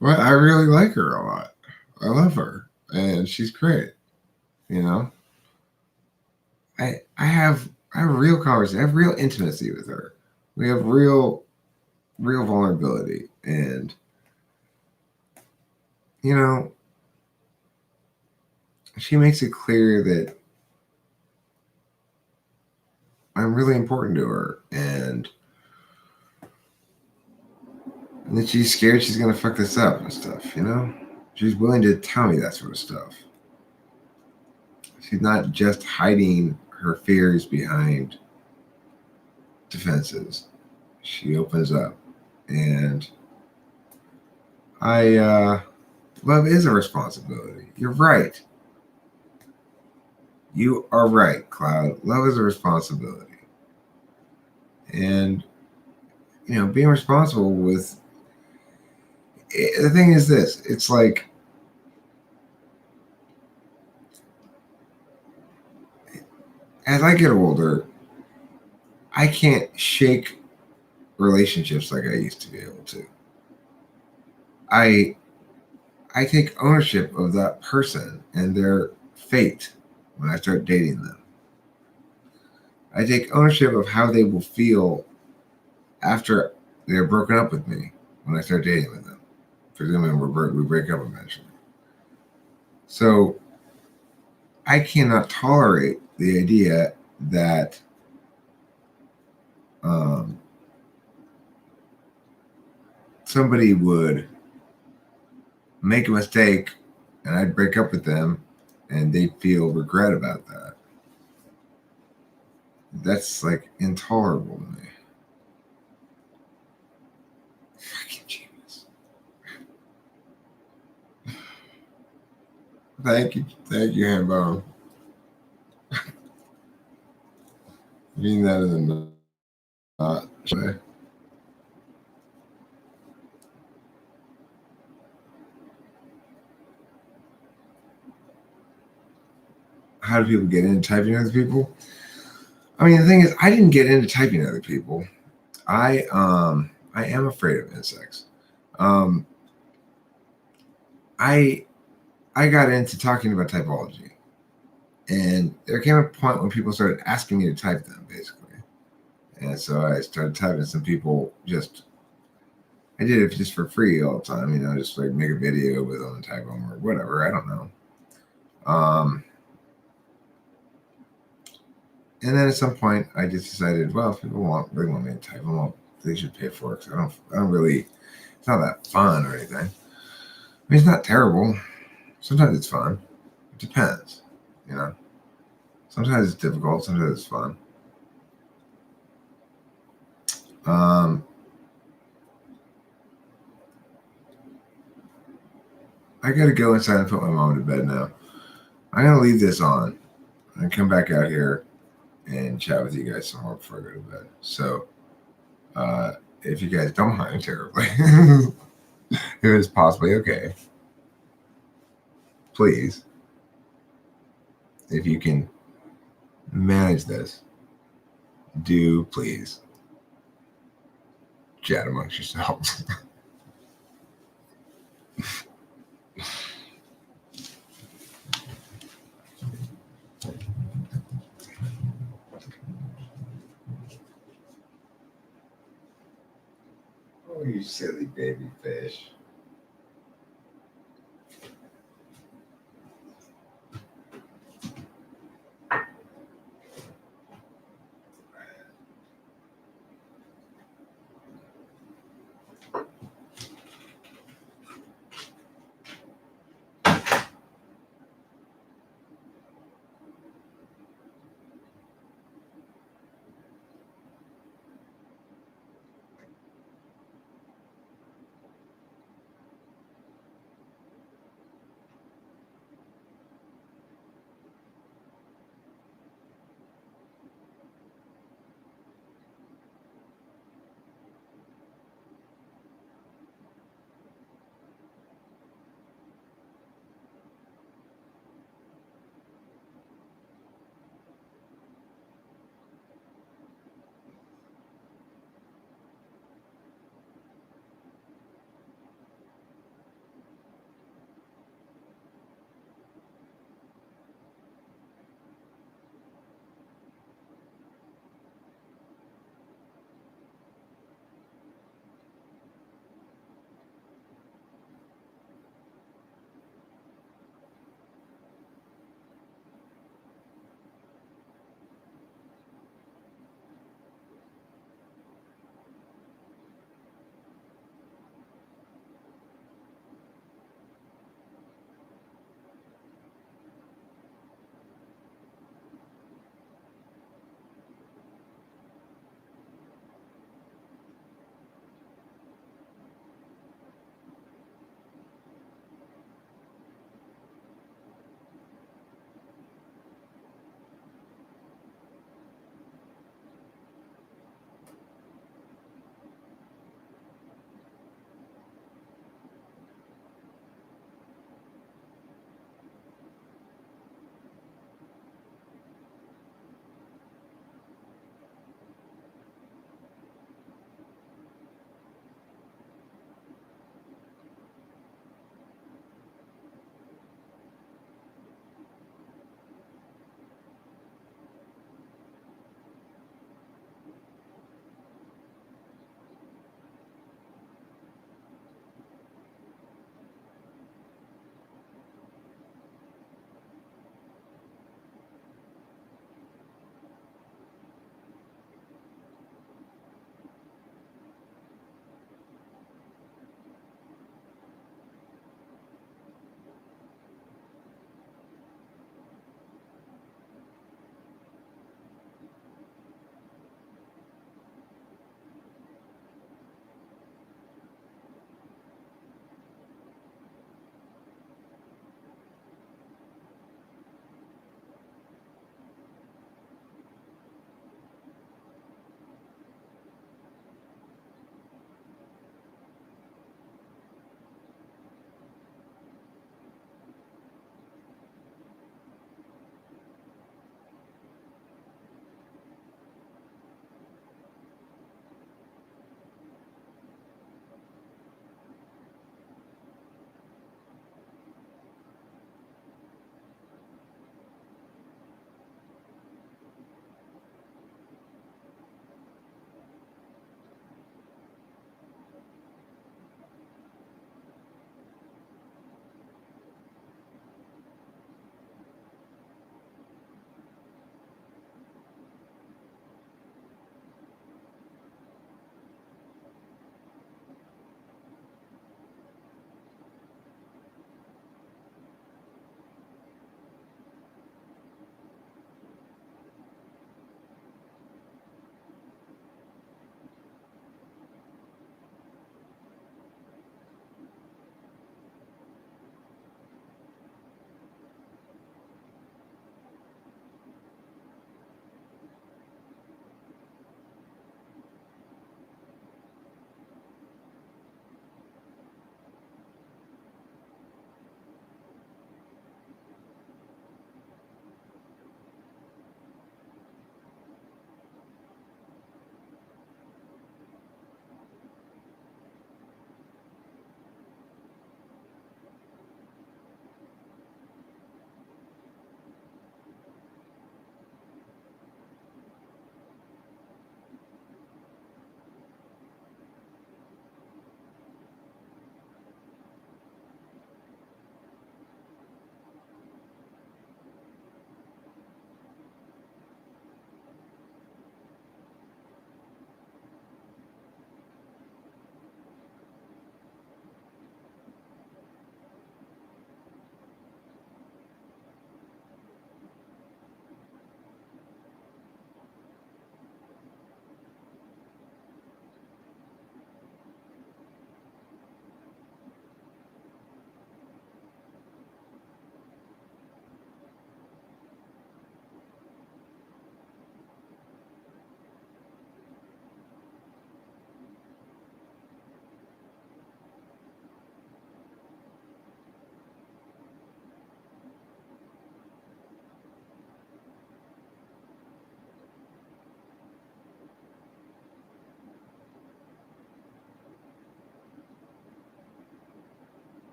Well, I really like her a lot. I love her, and she's great. You know, I have real conversation. I have real intimacy with her. We have real vulnerability, and you know, she makes it clear that I'm really important to her, and that she's scared she's gonna fuck this up and stuff. You know, she's willing to tell me that sort of stuff. She's not just hiding her fears behind defenses. She opens up, and love is a responsibility. You're right. You are right, Cloud. Love is a responsibility. And, being responsible with the thing is this it's like, as I get older, I can't shake relationships like I used to be able to. I I take ownership of that person and their fate when I start dating them. I take ownership of how they will feel after they're broken up with me when I start dating with them. Presuming we break up eventually. So I cannot tolerate the idea that somebody would make a mistake and I'd break up with them and they'd feel regret about that. That's like intolerable to me. Fucking genius. Thank you, Hambone. Mean that as a not. How do people get into typing other people? I mean, the thing is, I didn't get into typing other people. I am afraid of insects. Um, I I got into talking about typology, and there came a point when people started asking me to type them, basically, and so I started typing. Some people I did it just for free all the time, just like make a video with them and type them or whatever. I don't know. And then at some point, I just decided, well, if people really want me to type them, they should pay for it. Cause I don't really. It's not that fun or anything. I mean, it's not terrible. Sometimes it's fun. It depends, you know. Sometimes it's difficult. Sometimes it's fun. I got to go inside and put my mom to bed now. I'm gonna leave this on and come back out here and chat with you guys some more before I go to bed. So, if you guys don't mind terribly, if it's possibly okay, please, if you can manage this, do please chat amongst yourselves. Oh, you silly baby fish.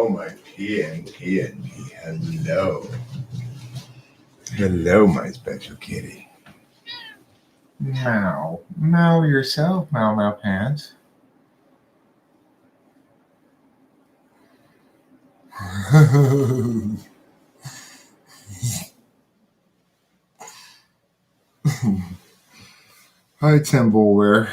Oh, my PNP and me. Hello. Hello, my special kitty. Meow. Meow yourself, Meow Meow Pants. Hi, Timbleware.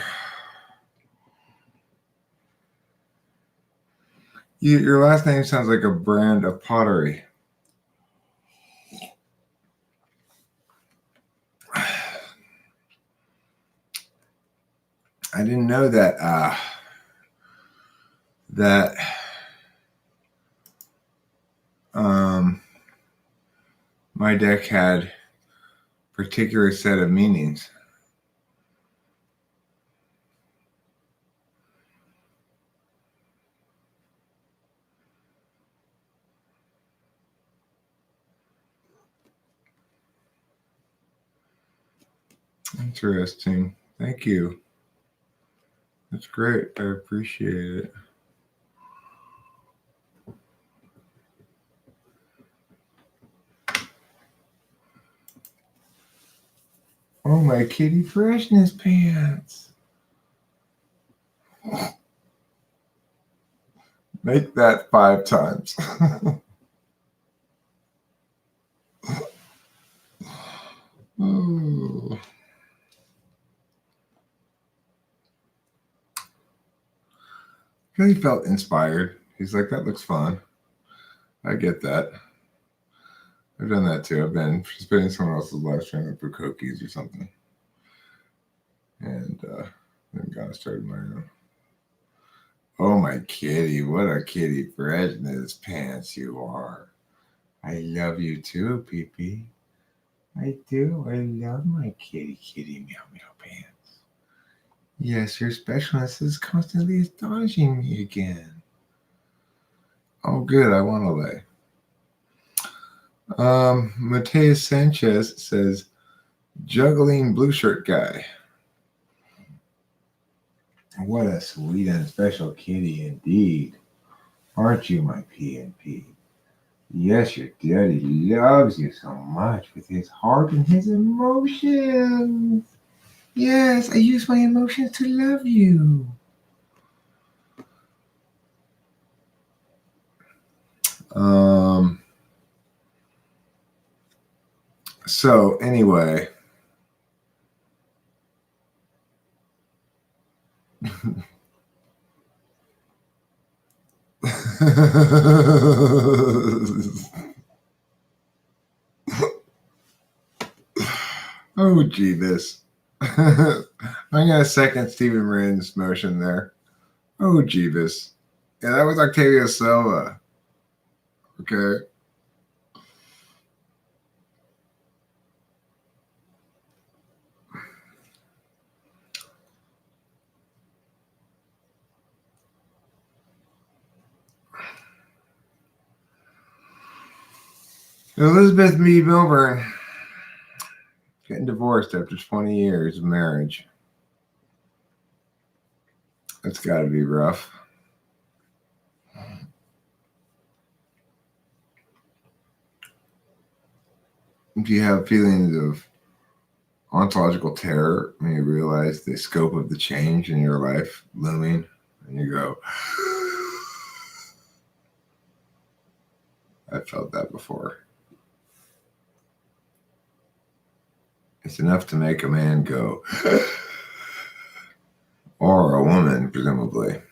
Your last name sounds like a brand of pottery. I didn't know that my deck had particular set of meanings. Interesting. Thank you. That's great. I appreciate it. Oh, my kitty freshness pants. Make that 5 times. Oh. He felt inspired. He's like, that looks fun. I get that. I've done that too. I've been spending someone else's life trying to put cookies or something. And then got started my own. Oh, my kitty. What a kitty freshness pants you are. I love you too, Pee-Pee. I do. I love my kitty meow meow pants. Yes, your specialness is constantly astonishing me again. Oh, good. I want to lay. Mateus Sanchez says, juggling blue shirt guy. What a sweet and special kitty indeed. Aren't you, my PNP? Yes, your daddy loves you so much with his heart and his emotions. Yes, I use my emotions to love you. So anyway. Oh, gee, this. I'm going to second Stephen Marin's motion there. Oh, Jeebus. Yeah, that was Octavio Silva. Okay. Elizabeth B. Milburn getting divorced after 20 years of marriage. That's got to be rough. Do you have feelings of ontological terror when you realize the scope of the change in your life looming and you go, I felt that before. It's enough to make a man go, or a woman, presumably.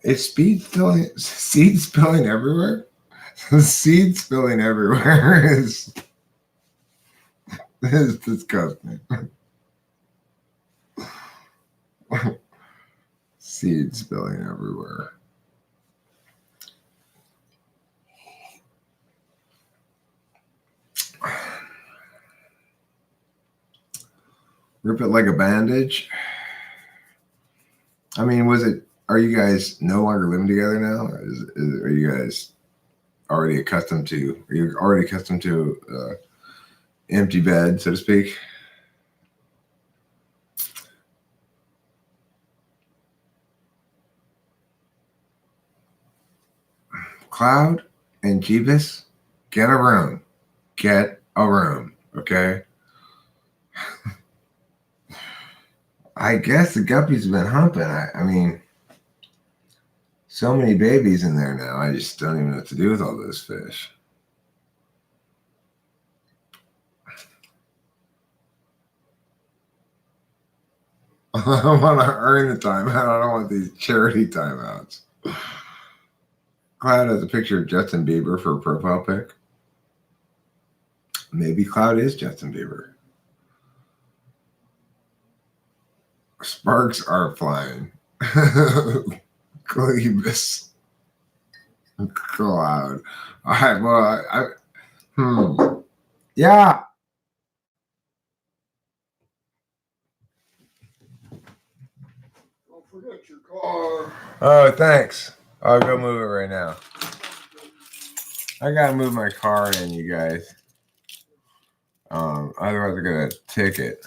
Is seed spilling everywhere? Seed spilling everywhere is disgusting. Seed spilling everywhere. Rip it like a bandage. I mean, are you guys no longer living together now? Are you guys already accustomed to, empty bed, so to speak? Cloud and Jeebus, get a room. Get a room, okay? I guess the guppies have been humping. I mean, so many babies in there now. I just don't even know what to do with all those fish. I want to earn the timeout. I don't want these charity timeouts. Cloud has a picture of Justin Bieber for a profile pic. Maybe Cloud is Justin Bieber. Sparks are flying. Clevis. Cloud. All right, well, yeah. Don't forget your car. Oh, thanks. I'll go move it right now. I gotta move my car in, you guys. Otherwise I got a ticket.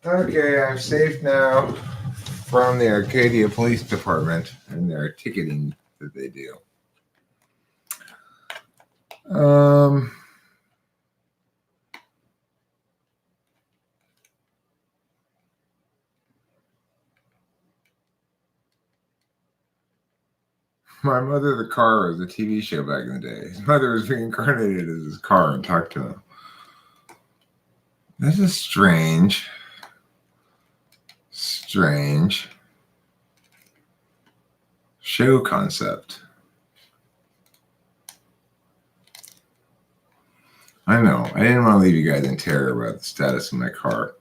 Okay, I'm safe now from the Arcadia Police Department and their ticketing that they do. My Mother the Car was a TV show back in the day. His mother was reincarnated as his car and talked to him. This is strange. Strange show concept. I know. I didn't want to leave you guys in terror about the status of my car.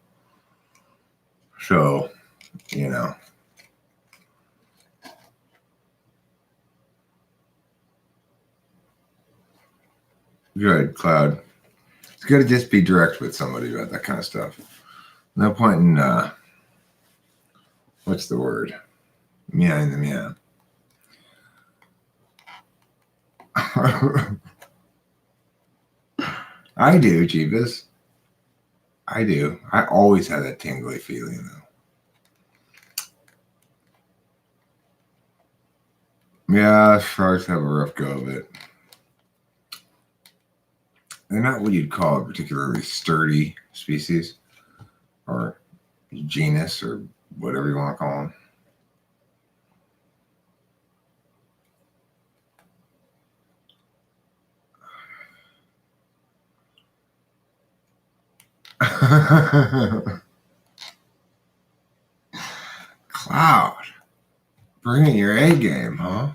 So, you know. Good, Cloud. It's good to just be direct with somebody about that kind of stuff. No point in, what's the word? Meowing the meow. I do, Jeebus. I do. I always have that tingly feeling, though. Yeah, sharks have a rough go of it. They're not what you'd call a particularly sturdy species or genus or whatever you want to call them. Cloud, bringing your A game, huh?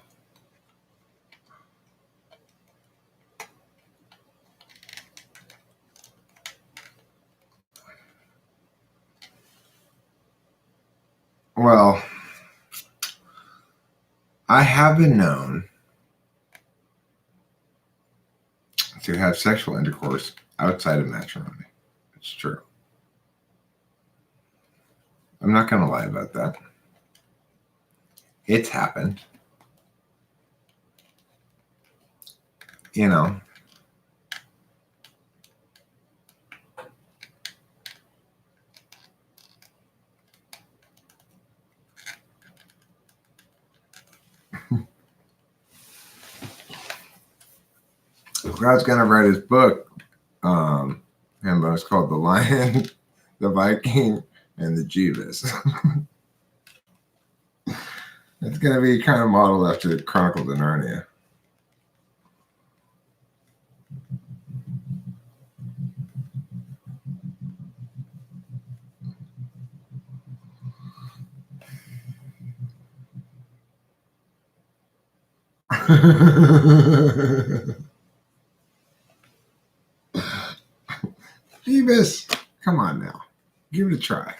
Well, I have been known to have sexual intercourse outside of matrimony. It's true. I'm not going to lie about that. It's happened. You know, Cloud's going to write his book. And it's called The Lion, the Viking, and the Jeeves. It's going to be kind of modeled after the Chronicles of Narnia. Jeeves, come on now. Give it a try.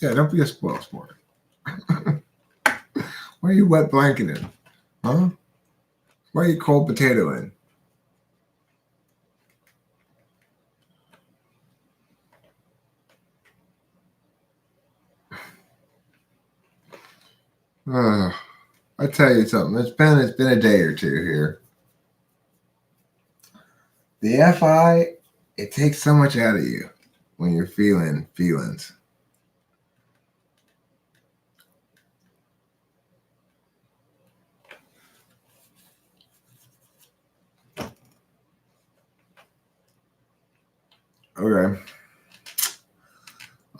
Yeah, don't be a spoil sport. Why are you wet blanketing? Huh? Why are you cold potatoing? I tell you something. It's been a day or two here. The FI, it takes so much out of you when you're feeling feelings. Okay.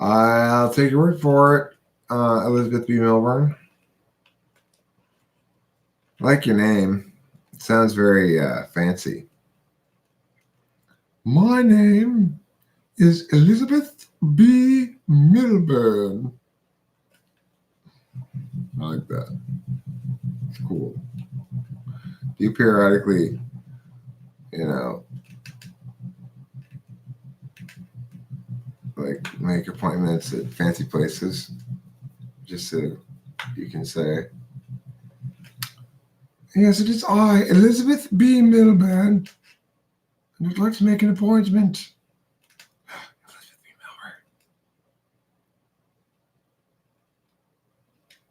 I'll take your word for it, Elizabeth B. Milburn. I like your name. It sounds very fancy. My name is Elizabeth B. Milburn. I like that. It's cool. Do you periodically, like make appointments at fancy places just so you can say, yes, it is I, Elizabeth B. Milburn, and I'd like to make an appointment. Elizabeth B.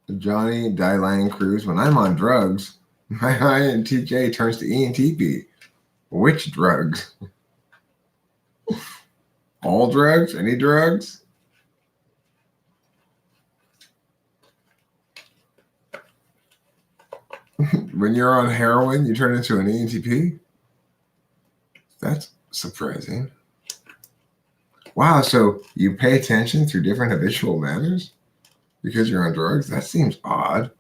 Milburn. Johnny Dylan Cruz, when I'm on drugs, my INTJ turns to ENTP. Which drugs? All drugs? Any drugs? When you're on heroin, you turn into an ENTP? That's surprising. Wow, so you pay attention through different habitual manners because you're on drugs? That seems odd.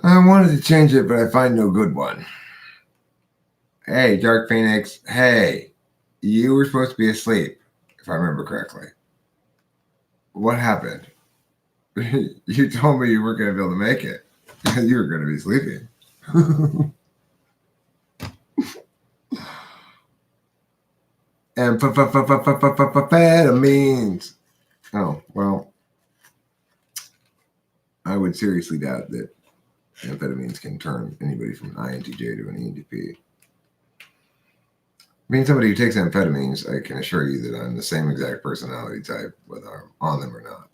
I wanted to change it, but I find no good one. Hey, Dark Phoenix. Hey, you were supposed to be asleep, if I remember correctly. What happened? You told me you weren't going to be able to make it. You were going to be sleeping. And amphetamines. Oh, well, I would seriously doubt that amphetamines can turn anybody from an INTJ to an ENTP. Being somebody who takes amphetamines, I can assure you that I'm the same exact personality type, whether I'm on them or not.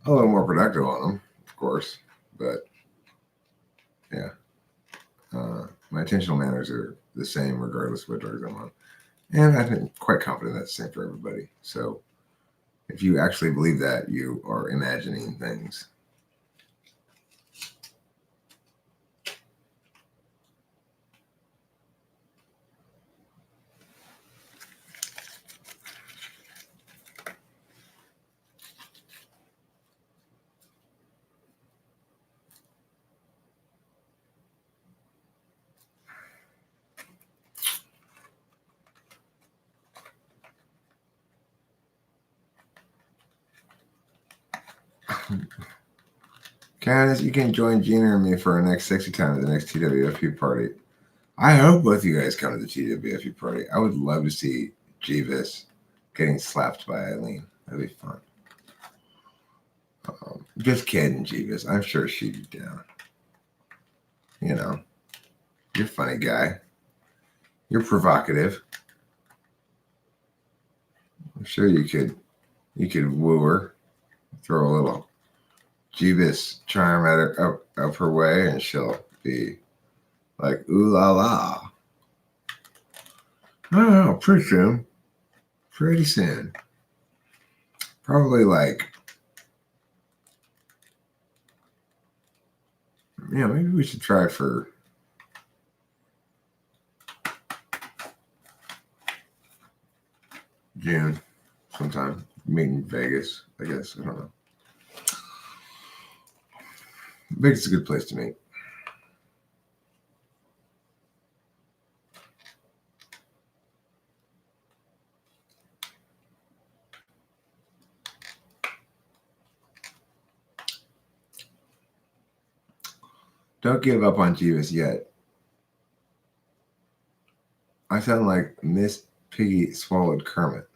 A little more productive on them, of course, but yeah. My attentional manners are the same regardless of what drugs I'm on. And I'm quite confident that's the same for everybody. So if you actually believe that, you are imagining things. Candace, you can join Gina and me for our next sexy time at the next TWFP party. I hope both of you guys come to the TWFP party. I would love to see Jeeves getting slapped by Eileen. That'd be fun. Just kidding, Jeeves. I'm sure she'd be down. You know, you're a funny guy. You're provocative. I'm sure you could woo her, throw a little Jeeves charm at her up her way, and she'll be like, ooh la la. I don't know, pretty soon. Pretty soon. Probably like, maybe we should try for June sometime. Meet in Vegas, I guess. I don't know. Vegas is a good place to meet. Don't give up on Jeeves yet. I sound like Miss Piggy swallowed Kermit.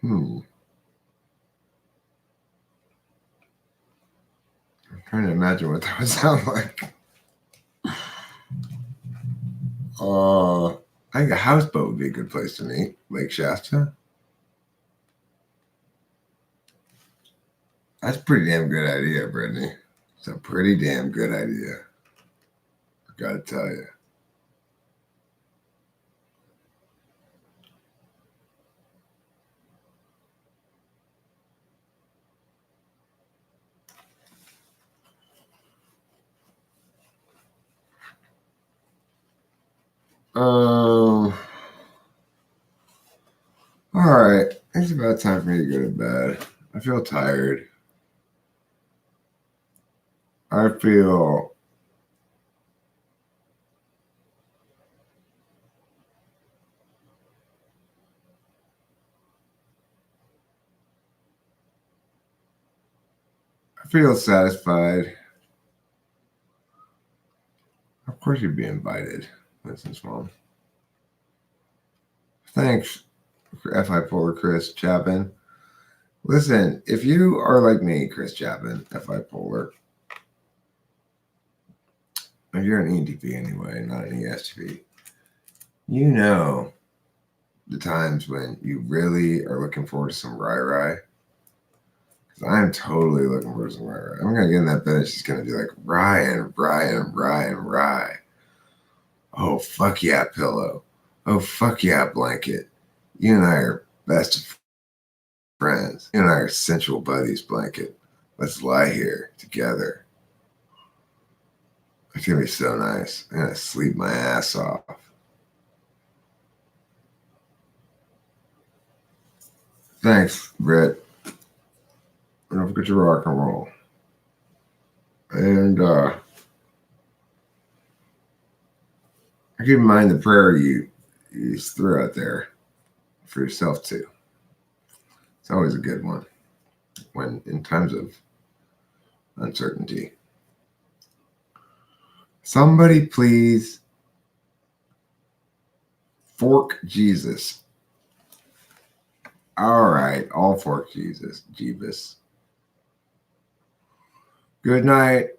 I'm trying to imagine what that would sound like. I think a houseboat would be a good place to meet. Lake Shasta. That's a pretty damn good idea, Brittany. It's a pretty damn good idea. I gotta tell you. All right. It's about time for me to go to bed. I feel tired. I feel satisfied. Of course you'd be invited, Winston's mom. Thanks, F.I. Polar Chris Chapin. Listen, if you are like me, Chris Chapin, F.I. Polar, if you're an ENTP anyway, not an ESTP, you know the times when you really are looking forward to some rye. Because I'm totally looking forward to some rye. I'm going to get in that bed. She's going to be like, Ryan. Oh, fuck yeah, pillow. Oh, fuck yeah, blanket. You and I are best friends. You and I are sensual buddies, blanket. Let's lie here together. It's going to be so nice. I'm going to sleep my ass off. Thanks, Britt. Don't forget to rock and roll. And keep in mind the prayer you threw out there for yourself too. It's always a good one when in times of uncertainty. Somebody please fork Jesus. All right, all fork Jesus, Jeebus. Good night.